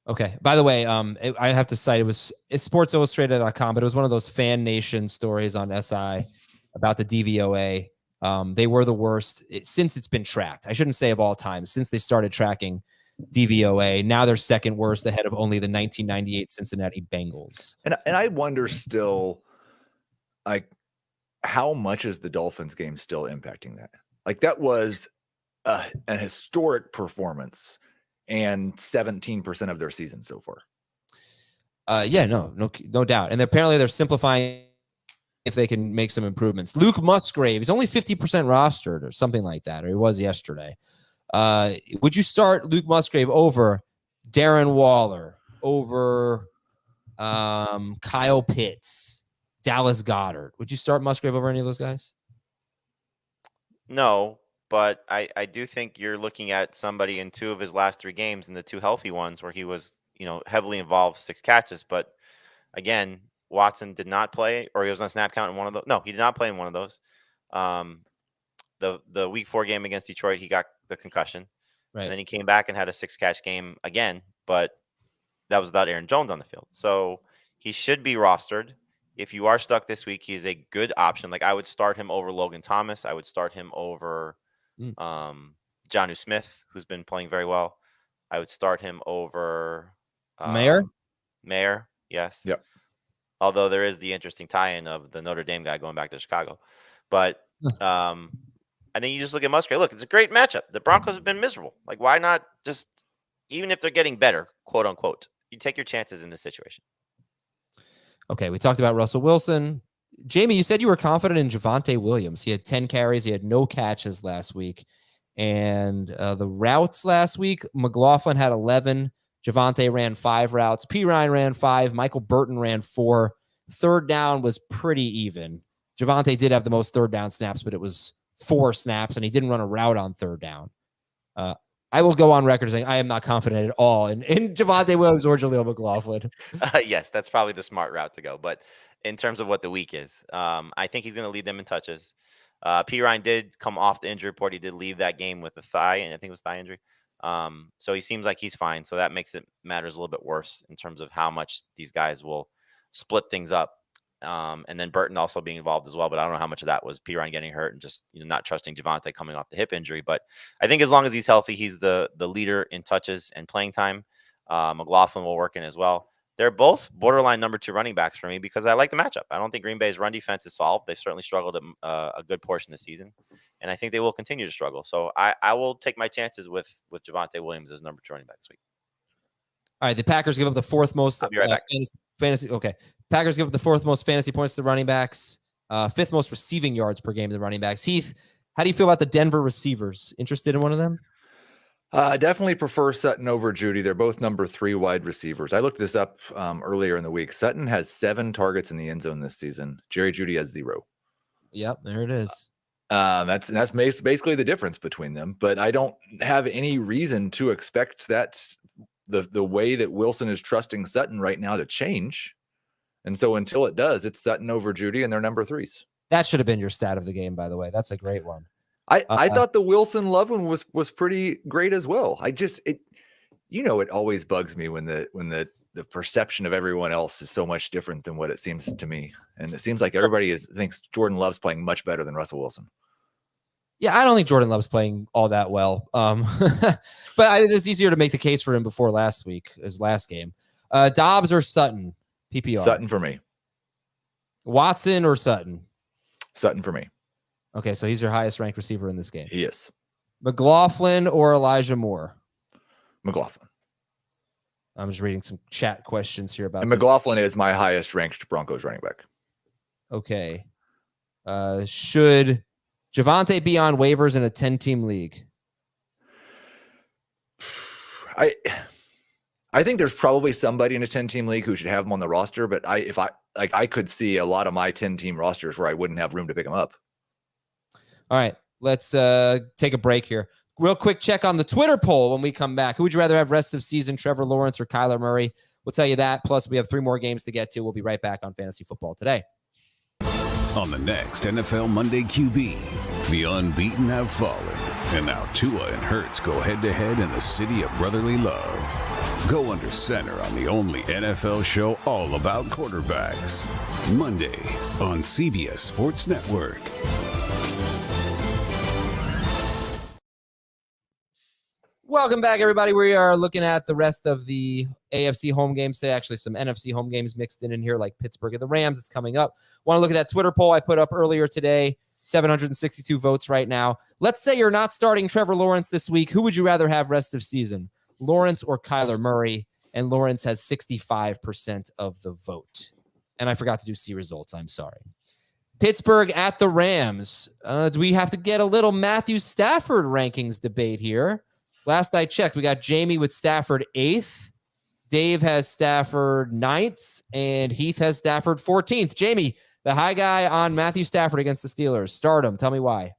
Okay. By the way, I have to cite, it's sportsillustrated.com, but it was one of those Fan Nation stories on SI about the DVOA. They were the worst since it's been tracked. I shouldn't say of all time, since they started tracking DVOA. Now they're second worst, ahead of only the 1998 Cincinnati Bengals. And I wonder still, like, how much is the Dolphins game still impacting that? Like, that was an historic performance and 17% of their season so far. Yeah, no doubt. And apparently they're simplifying if they can make some improvements. Luke Musgrave, he's only 50% rostered or something like that, or he was yesterday. Would you start Luke Musgrave over Darren Waller, over Kyle Pitts, Dallas Goedert? Would you start Musgrave over any of those guys? No, but I do think you're looking at somebody in 2 of his last 3 games, and the 2 healthy ones where he was, heavily involved, 6 catches. But again, Watson did not play, or he was on snap count in one of those. No, he did not play in one of those. The week 4 game against Detroit, he got the concussion. Right. And then he came back and had a 6-catch game again, but that was without Aaron Jones on the field. So he should be rostered. If you are stuck this week, he's a good option. Like, I would start him over Logan Thomas. I would start him over Jonnu Smith, who's been playing very well. I would start him over Mayer, yes. Yep. Although there is the interesting tie-in of the Notre Dame guy going back to Chicago. But and then you just look at Musgrave. Look, it's a great matchup. The Broncos have been miserable. Like, why not just, even if they're getting better, quote unquote, you take your chances in this situation. Okay, we talked about Russell Wilson. Jamie, you said you were confident in Javonte Williams. He had 10 carries. He had no catches last week. And the routes last week, McLaughlin had 11. Javonte ran 5 routes. P. Ryan ran 5. Michael Burton ran 4. Third down was pretty even. Javonte did have the most third down snaps, but it was 4 snaps, and he didn't run a route on third down. I will go on record saying I am not confident at all in Javonte Williams or Jaleel McLaughlin. Yes, that's probably the smart route to go. But in terms of what the week is, I think he's going to lead them in touches. P. Ryan did come off the injury report. He did leave that game with a thigh, and I think it was thigh injury. So he seems like he's fine. So that makes it matters a little bit worse in terms of how much these guys will split things up. And then Burton also being involved as well. But I don't know how much of that was P. Ryan getting hurt and just not trusting Javonte coming off the hip injury. But I think as long as he's healthy, he's the leader in touches and playing time. McLaughlin will work in as well. They're both borderline number 2 running backs for me because I like the matchup. I don't think Green Bay's run defense is solved. They've certainly struggled a good portion of the season, and I think they will continue to struggle. So I will take my chances with Javonte Williams as number 2 running back this week. All right, the Packers give up the 4th most fantasy. Okay, Packers give up the 4th most fantasy points to the running backs, 5th most receiving yards per game to the running backs. Heath, how do you feel about the Denver receivers? Interested in one of them? I definitely prefer Sutton over Judy. They're both number 3 wide receivers. I looked this up earlier in the week. Sutton has 7 targets in the end zone this season. Jerry Jeudy has 0. Yep, there it is. That's basically the difference between them. But I don't have any reason to expect that the way that Wilson is trusting Sutton right now to change. And so until it does, it's Sutton over Jeudy, and they're number 3s. That should have been your stat of the game, by the way. That's a great one. I thought the Wilson Love one was pretty great as well. It always bugs me when the the perception of everyone else is so much different than what it seems to me. And it seems like everybody thinks Jordan Love's playing much better than Russell Wilson. Yeah, I don't think Jordan Love's playing all that well. But it's easier to make the case for him before his last game. Dobbs or Sutton? PPR. Sutton for me. Watson or Sutton? Sutton for me. Okay, so he's your highest ranked receiver in this game. He is. McLaughlin or Elijah Moore? McLaughlin. I'm just reading some chat questions here about And McLaughlin is my highest ranked Broncos running back. Okay. Should Javonte be on waivers in a 10-team league? I think there's probably somebody in a 10-team league who should have him on the roster, but I could see a lot of my 10-team rosters where I wouldn't have room to pick him up. All right, let's take a break here. Real quick check on the Twitter poll when we come back. Who would you rather have rest of season, Trevor Lawrence or Kyler Murray? We'll tell you that. Plus, we have 3 more games to get to. We'll be right back on Fantasy Football Today. On the next NFL Monday QB, the unbeaten have fallen, and now Tua and Hurts go head-to-head in the city of brotherly love. Go under center on the only NFL show all about quarterbacks. Monday on CBS Sports Network. Welcome back, everybody. We are looking at the rest of the AFC home games today. Actually, some NFC home games mixed in here, like Pittsburgh and the Rams. It's coming up. Want to look at that Twitter poll I put up earlier today. 762 votes right now. Let's say you're not starting Trevor Lawrence this week. Who would you rather have rest of season, Lawrence or Kyler Murray? And Lawrence has 65% of the vote. And I forgot to do C results. I'm sorry. Pittsburgh at the Rams. Do we have to get a little Matthew Stafford rankings debate here? Last I checked, we got Jamie with Stafford 8th. Dave has Stafford 9th. And Heath has Stafford 14th. Jamie, the high guy on Matthew Stafford against the Steelers. Start him. Tell me why.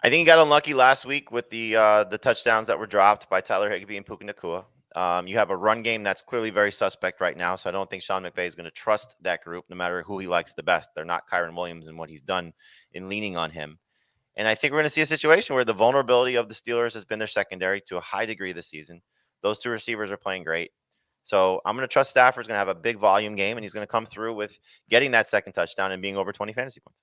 I think he got unlucky last week with the touchdowns that were dropped by Tyler Higbee and Puka Nacua. You have a run game that's clearly very suspect right now, so I don't think Sean McVay is going to trust that group no matter who he likes the best. They're not Kyron Williams and what he's done in leaning on him. And I think we're going to see a situation where the vulnerability of the Steelers has been their secondary to a high degree this season. Those 2 receivers are playing great. So I'm going to trust Stafford's going to have a big volume game, and he's going to come through with getting that second touchdown and being over 20 fantasy points.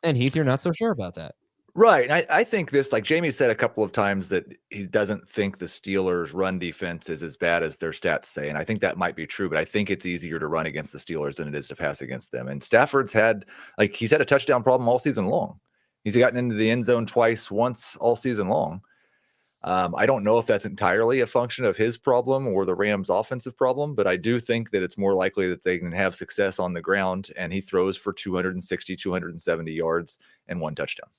And Heath, you're not so sure about that. Right. I think this, like Jamie said a couple of times, that he doesn't think the Steelers' run defense is as bad as their stats say. And I think that might be true, but I think it's easier to run against the Steelers than it is to pass against them. And Stafford's he's had a touchdown problem all season long. He's gotten into the end zone once all season long. I don't know if that's entirely a function of his problem or the Rams' offensive problem, but I do think that it's more likely that they can have success on the ground, and he throws for 260, 270 yards and 1 touchdown.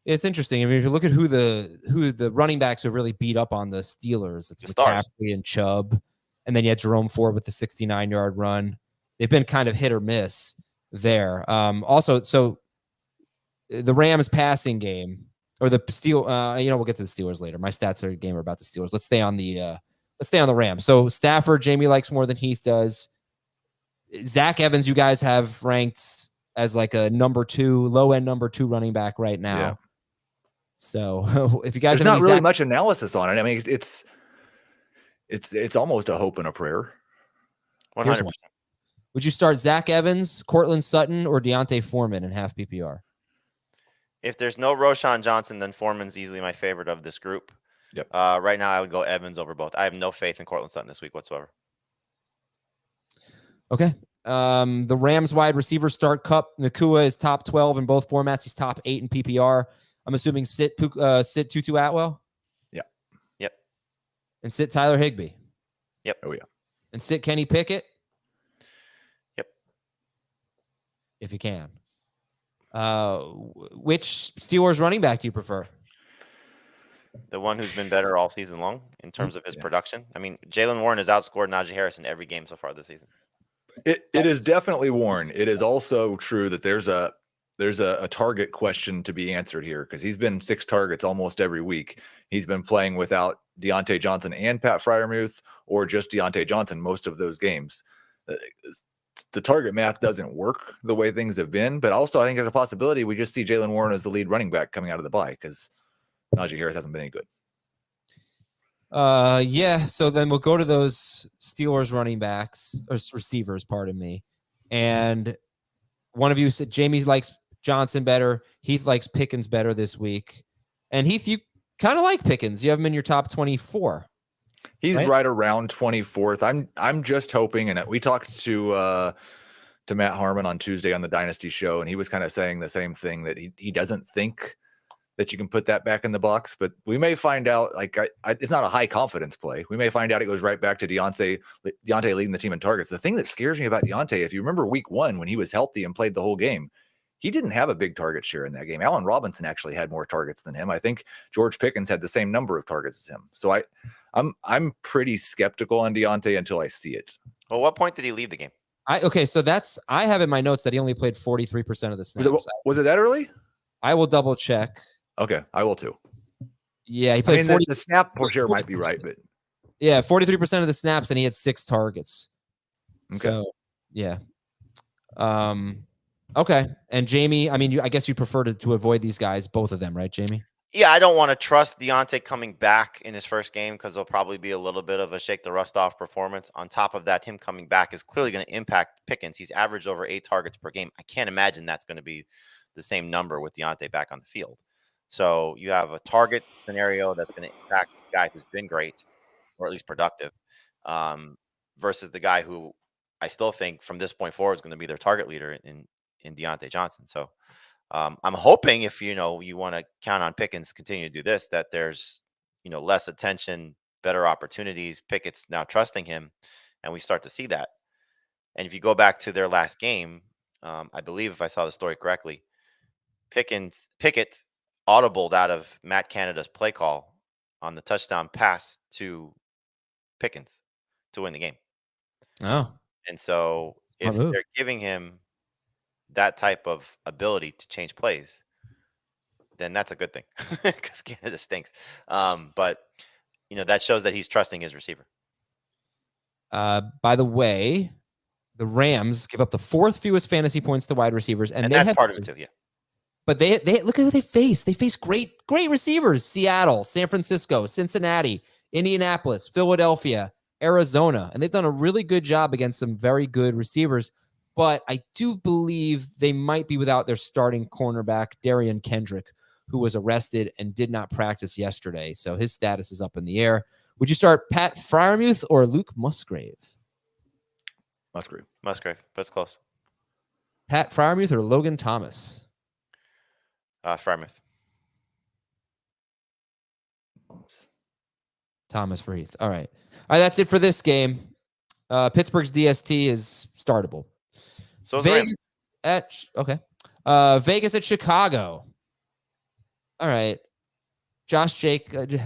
It's interesting. I mean, if you look at who the running backs have really beat up on the Steelers, it's McCaffrey and Chubb, and then you had Jerome Ford with the 69-yard run. They've been kind of hit or miss there. Also, so the Rams passing game, or the we'll get to the Steelers later. My stats are about the Steelers. Let's stay on the Rams. So Stafford, Jamie likes more than Heath does. Zach Evans, you guys have ranked as like a low end number 2 running back right now. Yeah. So if you guys There's not really much analysis on it. I mean, it's almost a hope and a prayer. 100%. Would you start Zach Evans, Cortland Sutton, or Deontay Foreman in half PPR? If there's no Roshan Johnson, then Foreman's easily my favorite of this group. Yep. Right now, I would go Evans over both. I have no faith in Cortland Sutton this week whatsoever. Okay. The Rams wide receiver start Cup. Nacua is top 12 in both formats. He's top 8 in PPR. I'm assuming sit Tutu Atwell. Yeah. Yep. And sit Tyler Higbee. Yep. Oh yeah. And sit Kenny Pickett. Yep. If you can. Which Steelers running back do you prefer? The one who's been better all season long in terms of his production. I mean, Jalen Warren has outscored Najee Harris in every game so far this season. It is definitely Warren. It is also true that there's a target question to be answered here, because he's been 6 targets almost every week. He's been playing without Deontay Johnson and Pat Freiermuth, or just Deontay Johnson most of those games. The target math doesn't work the way things have been, but also I think there's a possibility we just see Jalen Warren as the lead running back coming out of the bye, because Najee Harris hasn't been any good. Yeah. So then we'll go to those Steelers running backs or receivers, pardon me. And one of you said Jamie likes Johnson better. Heath likes Pickens better this week. And Heath, you kind of like Pickens. You have him in your top 24. He's right around 24th. I'm just hoping, and we talked to Matt Harmon on Tuesday on the Dynasty show, and he was kind of saying the same thing, that he doesn't think that you can put that back in the box, but we may find out. Like, it's not a high confidence play. We may find out it goes right back to Deontay leading the team in targets. The thing that scares me about Deontay, if you remember week 1 when he was healthy and played the whole game, he didn't have a big target share in that game. Allen Robinson actually had more targets than him. I think George Pickens had the same number of targets as him. So I'm pretty skeptical on Deontay until I see it. Well, what point did he leave the game? So I have in my notes that he only played 43% of the snaps. Was it that early? I will double check. Okay, I will too. Yeah, he played 40. The snap share might be right, but yeah, 43% of the snaps, and he had 6 targets. Okay. So yeah. Okay. And Jamie, I mean, I guess you prefer to avoid these guys, both of them, right, Jamie? Yeah, I don't want to trust Deontay coming back in his first game because there'll probably be a little bit of a shake the rust off performance. On top of that, him coming back is clearly going to impact Pickens. He's averaged over 8 targets per game. I can't imagine that's going to be the same number with Deontay back on the field. So you have a target scenario that's going to impact the guy who's been great, or at least productive, versus the guy who I still think from this point forward is going to be their target leader in Deontay Johnson. So I'm hoping, if you want to count on Pickens continue to do this, that there's less attention, better opportunities. Pickett's now trusting him, and we start to see that. And if you go back to their last game, I believe if I saw the story correctly, Pickett audibled out of Matt Canada's play call on the touchdown pass to Pickens to win the game. Oh. And so if they're giving him that type of ability to change plays, then that's a good thing because Canada stinks. But that shows that he's trusting his receiver. By the way, the Rams give up the 4th fewest fantasy points to wide receivers, and that's part of it too. Yeah. But they look at who they face. They face great receivers: Seattle, San Francisco, Cincinnati, Indianapolis, Philadelphia, Arizona, and they've done a really good job against some very good receivers. But I do believe they might be without their starting cornerback, Darian Kendrick, who was arrested and did not practice yesterday. So his status is up in the air. Would you start Pat Freiermuth or Luke Musgrave? Musgrave, but it's close. Pat Freiermuth or Logan Thomas? Freiermuth. Thomas for Heath. All right. That's it for this game. Pittsburgh's DST is startable. So Vegas Vegas at Chicago. All right. Josh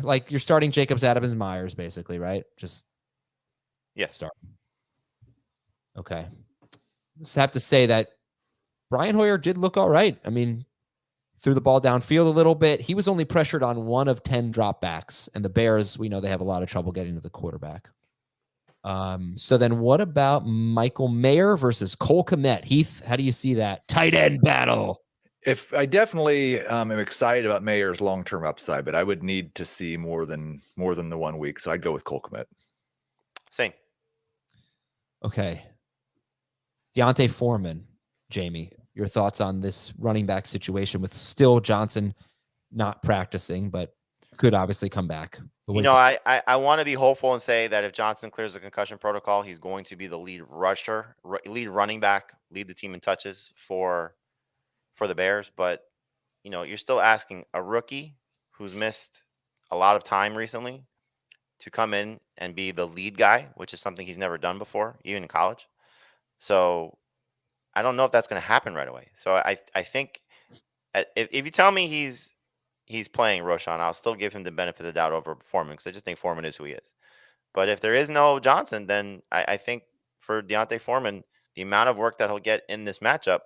like you're starting Jacobs, Adams, Myers, basically, right? Just start. Okay. Just have to say that Brian Hoyer did look all right. I mean, threw the ball downfield a little bit. He was only pressured on 1 of 10 dropbacks, and the Bears, we know they have a lot of trouble getting to the quarterback. So then what about Michael Mayer versus Cole Kmet? Heath, how do you see that tight end battle? If I definitely am excited about Mayer's long-term upside, but I would need to see more than the 1 week. So I'd go with Cole Kmet. Same. Okay. Deontay Foreman, Jamie, your thoughts on this running back situation with still Johnson not practicing, but could obviously come back. I want to be hopeful and say that if Johnson clears the concussion protocol, he's going to be the lead rusher, lead running back, lead the team in touches for the Bears. But, you're still asking a rookie who's missed a lot of time recently to come in and be the lead guy, which is something he's never done before, even in college. So I don't know if that's going to happen right away. So I think if you tell me he's playing Roshan, I'll still give him the benefit of the doubt over Foreman because I just think Foreman is who he is. But if there is no Johnson, then I think for Deontay Foreman, the amount of work that he'll get in this matchup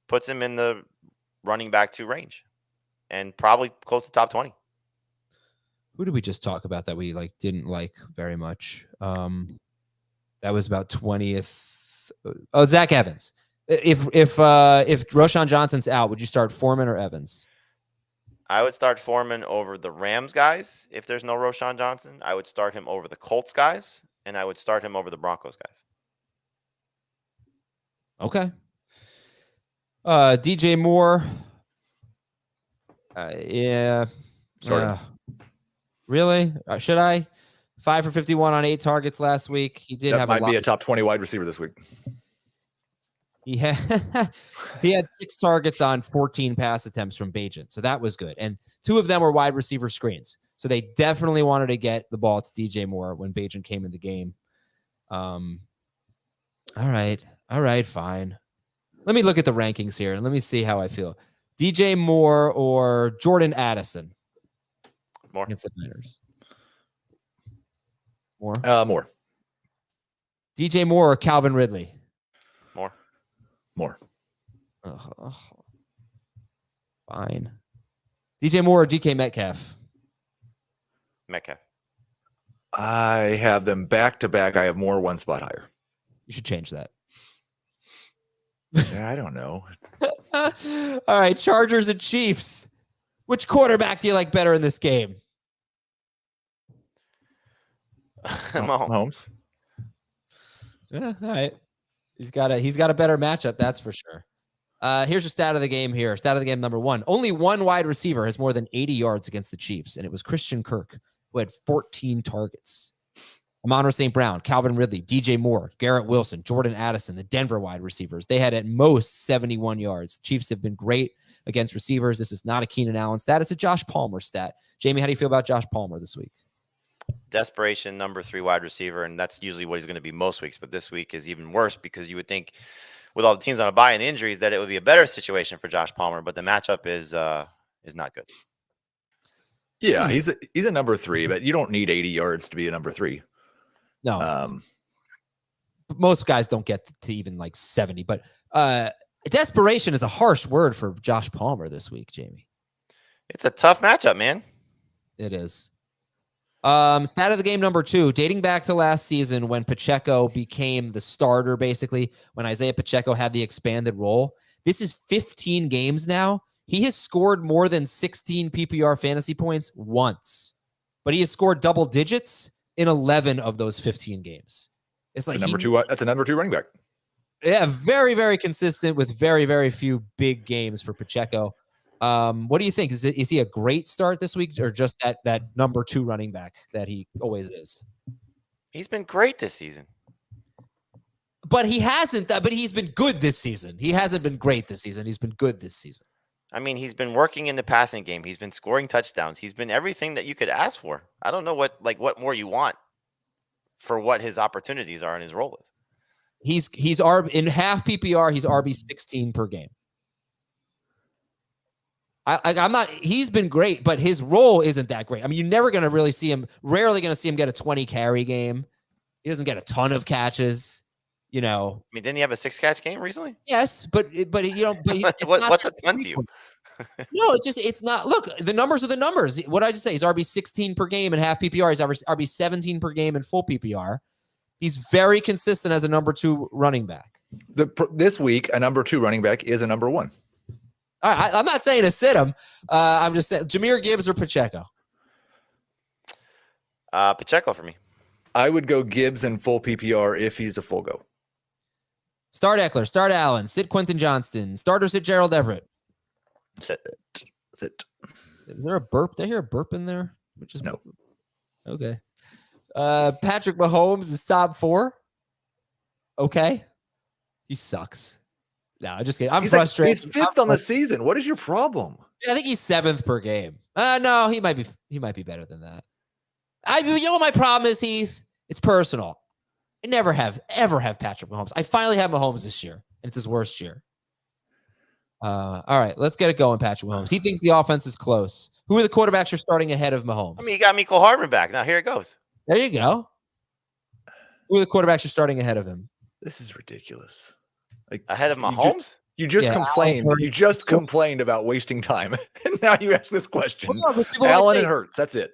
puts him in the running back 2 range and probably close to top 20. Who did we just talk about that we didn't like very much? That was about 20th. Oh, Zach Evans. If Roshan Johnson's out, would you start Foreman or Evans? I would start Foreman over the Rams guys if there's no Roshan Johnson. I would start him over the Colts guys, and I would start him over the Broncos guys. Okay. DJ Moore. Yeah. Start him. Really? Should I? 5 for 51 on 8 targets last week. He did That have might be a top 20 wide receiver this week. He had 6 targets on 14 pass attempts from Bagent. So that was good. And 2 of them were wide receiver screens. So they definitely wanted to get the ball to DJ Moore when Bagent came in the game. All right, fine. Let me look at the rankings here and let me see how I feel. DJ Moore or Jordan Addison? More. Against the Niners. More? More. DJ Moore or Calvin Ridley? More. Fine. DJ Moore or DK Metcalf? Metcalf. I have them back to back. I have Moore 1 spot higher. You should change that. Yeah, I don't know. All right, Chargers and Chiefs. Which quarterback do you like better in this game? Mahomes. Yeah, all right. He's got a better matchup, that's for sure. Here's your stat of the game here. Stat of the game number 1. Only one wide receiver has more than 80 yards against the Chiefs, and it was Christian Kirk, who had 14 targets. Amon-Ra St. Brown, Calvin Ridley, DJ Moore, Garrett Wilson, Jordan Addison, the Denver wide receivers. They had at most 71 yards. Chiefs have been great against receivers. This is not a Keenan Allen stat. It's a Josh Palmer stat. Jamie, how do you feel about Josh Palmer this week? Desperation, number 3 wide receiver, and that's usually what he's going to be most weeks. But this week is even worse because you would think with all the teams on a bye and the injuries that it would be a better situation for Josh Palmer, but the matchup is not good. Yeah, he's a number 3, but you don't need 80 yards to be a number 3. No. Most guys don't get to even like 70, but desperation is a harsh word for Josh Palmer this week, Jamie. It's a tough matchup, man. It is. Stat of the game number 2, dating back to last season when Pacheco became the starter, basically, when Isaiah Pacheco had the expanded role. This is 15 games now. He has scored more than 16 PPR fantasy points once, but he has scored double digits in 11 of those 15 games. It's like number 2. That's a number 2 running back. Yeah, very, very consistent with very, very few big games for Pacheco. What do you think? Is he a great start this week, or just that number 2 running back that he always is? He's been great this season. But he hasn't. But he's been good this season. He hasn't been great this season. He's been good this season. I mean, he's been working in the passing game. He's been scoring touchdowns. He's been everything that you could ask for. I don't know what more you want for what his opportunities are and his role is. He's in half PPR. He's RB 16 per game. I'm not. He's been great, but his role isn't that great. I mean, you're never going to really see him. Rarely going to see him get a 20 carry game. He doesn't get a ton of catches. You know. I mean, didn't he have a 6-catch game recently? Yes, but you know, but what's a ton to you? No, it's not. Look, the numbers are the numbers. What did I just say? He's RB 16 per game in half PPR. He's RB 17 per game in full PPR. He's very consistent as a number 2 running back. This week, a number 2 running back is a number 1. All right, I'm not saying to sit him. I'm just saying Jahmyr Gibbs or Pacheco. Pacheco for me. I would go Gibbs in full PPR if he's a full go. Start Eckler, start Allen, sit Quentin Johnston, start or sit Gerald Everett. Sit. Is there a burp? Did I hear a burp in there? Which is no. Okay. Patrick Mahomes is top 4. Okay. He sucks. No, I'm just kidding. I'm frustrated. He's 5th on the season. What is your problem? I think he's 7th per game. No, he might be better than that. You know what my problem is, Heath? It's personal. I never have Patrick Mahomes. I finally have Mahomes this year, and it's his worst year. All right, let's get it going, Patrick Mahomes. He thinks the offense is close. Who are the quarterbacks you're starting ahead of Mahomes? I mean, you got Mecole Hardman back. Now here it goes. There you go. Who are the quarterbacks you're starting ahead of him? This is ridiculous. Like ahead of Mahomes? You just complained. You just complained about wasting time, and now you ask this question. Allen and Hurts. That's it.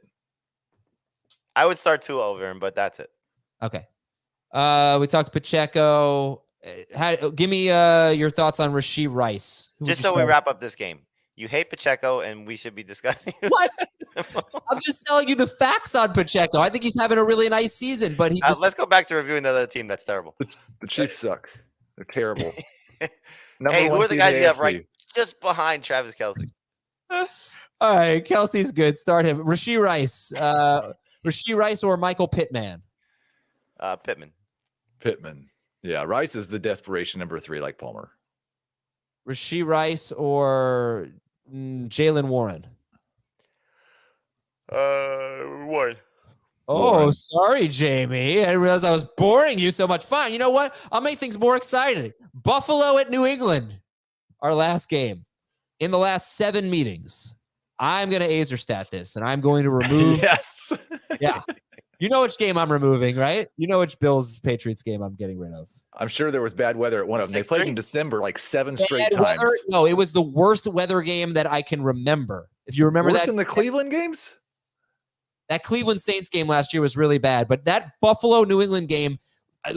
I would start Tua over him, but that's it. Okay. We talked Pacheco. Give me your thoughts on Rashee Rice. Just so we wrap up this game. You hate Pacheco, and we should be discussing What? I'm just telling you the facts on Pacheco. I think he's having a really nice season, but he just Let's go back to reviewing the other team that's terrible. The Chiefs suck. They're terrible. Hey, who are the guys you have right just behind Travis Kelce? All right, Kelsey's good. Start him. Rashee Rice or Michael Pittman? Pittman. Yeah, Rice is the desperation number 3, like Palmer. Rashee Rice or Jalen Warren? Warren. Oh, Warren. sorry, Jamie. I realized I was boring you so much. Fine. You know what? I'll make things more exciting. Buffalo at New England. Our last game. In the last 7 meetings, I'm going to Azerstat this, and I'm going to remove. Yes. Yeah. You know which game I'm removing, right? You know which Bills-Patriots game I'm getting rid of. I'm sure there was bad weather at one of them. They played in December like 7 straight times. Weather? No, it was the worst weather game that I can remember. If you remember Worse that. than the Cleveland games? That Cleveland Saints game last year was really bad, but that Buffalo-New England game,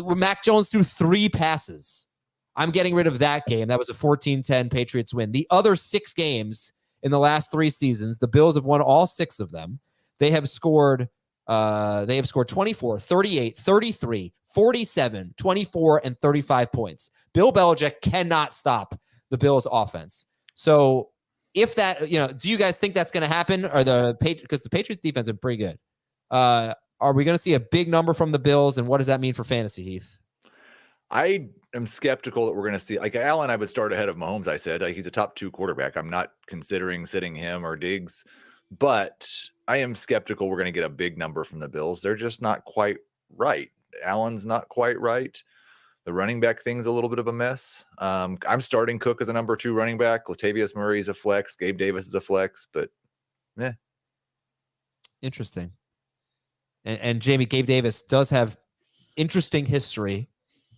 where Mac Jones threw 3 passes, I'm getting rid of that game. That was a 14-10 Patriots win. The other 6 games in the last 3 seasons, the Bills have won all 6 of them. They have scored 24, 38, 33, 47, 24, and 35 points. Bill Belichick cannot stop the Bills offense. So if that, do you guys think that's going to happen? Or because the Patriots defense is pretty good. Are we going to see a big number from the Bills? And what does that mean for fantasy, Heath? I am skeptical that we're going to see, like Allen, I would start ahead of Mahomes. I said he's a top 2 quarterback. I'm not considering sitting him or Diggs, but I am skeptical we're going to get a big number from the Bills. They're just not quite right. Allen's not quite right. The running back thing's a little bit of a mess. I'm starting Cook as a number 2 running back. Latavius Murray is a flex. Gabe Davis is a flex, but Interesting. And Jamie, Gabe Davis does have interesting history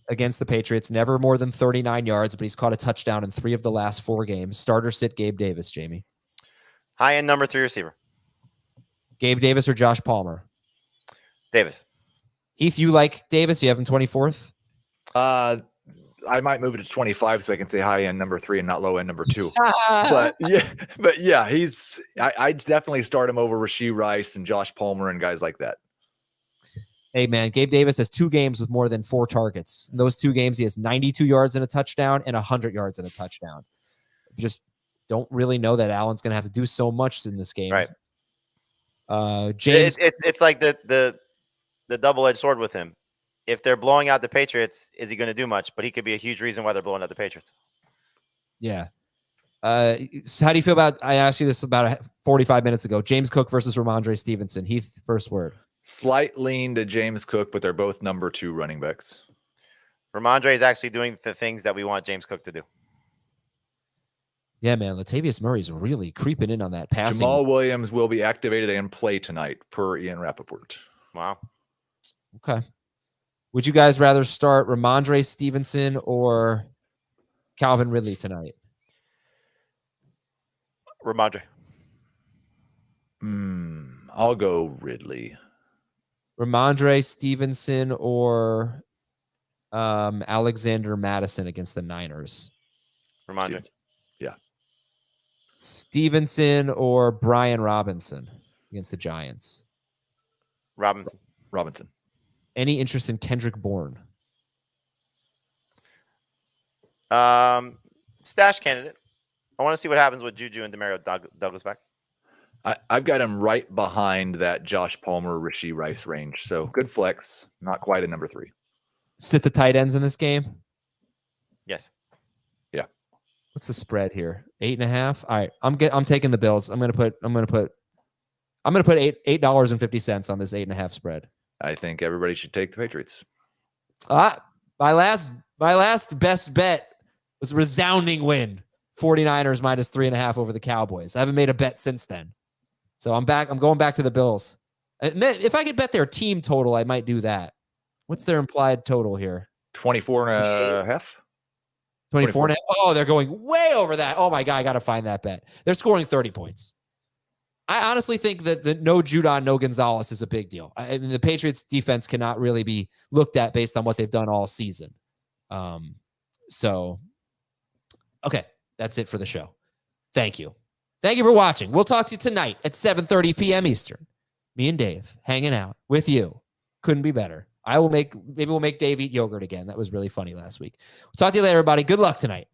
against the Patriots. Never more than 39 yards, but he's caught a touchdown in 3 of the last 4 games. Starter sit Gabe Davis, Jamie. High-end number 3 receiver. Gabe Davis or Josh Palmer? Davis. Heath, you like Davis? You have him 24th? I might move it to 25 so I can say high end number 3 and not low end number 2. but yeah, I'd definitely start him over Rashee Rice and Josh Palmer and guys like that. Hey man, Gabe Davis has 2 games with more than 4 targets. In those 2 games, he has 92 yards and a touchdown and 100 yards and a touchdown. Just don't really know that Allen's going to have to do so much in this game. Right. James, it's like the double-edged sword with him. If they're blowing out the Patriots, is he going to do much? But he could be a huge reason why they're blowing out the Patriots. Yeah. So how do you feel about, I asked you this about 45 minutes ago, James Cook versus Ramondre Stevenson. Heath, first word. Slight lean to James Cook, but they're both number 2 running backs. Ramondre is actually doing the things that we want James Cook to do. Yeah, man. Latavius Murray's really creeping in on that passing. Jamal Williams will be activated and play tonight, per Ian Rappaport. Wow. Okay. Would you guys rather start Ramondre Stevenson or Calvin Ridley tonight? Ramondre. I'll go Ridley. Ramondre Stevenson or Alexander Madison against the Niners? Ramondre. Yeah. Stevenson or Brian Robinson against the Giants? Robinson. Any interest in Kendrick Bourne? Stash candidate. I want to see what happens with Juju and Demario Douglas back. I've got him right behind that Josh Palmer, Rashee Rice range. So good flex. Not quite a number 3. Sit the tight ends in this game? Yes. Yeah. What's the spread here? 8.5. All right. I'm taking the Bills. I'm gonna put $8.50 on this 8.5 spread. I think everybody should take the Patriots. My last best bet was a resounding win. 49ers minus 3.5 over the Cowboys. I haven't made a bet since then. So I'm back. I'm going back to the Bills. If I could bet their team total, I might do that. What's their implied total here? 24.5. 24. Oh, they're going way over that. Oh my God, I got to find that bet. They're scoring 30 points. I honestly think that the no Judon, no Gonzalez is a big deal. I mean, the Patriots defense cannot really be looked at based on what they've done all season. So, okay, that's it for the show. Thank you. Thank you for watching. We'll talk to you tonight at 7:30 p.m. Eastern. Me and Dave hanging out with you. Couldn't be better. Maybe we'll make Dave eat yogurt again. That was really funny last week. We'll talk to you later, everybody. Good luck tonight.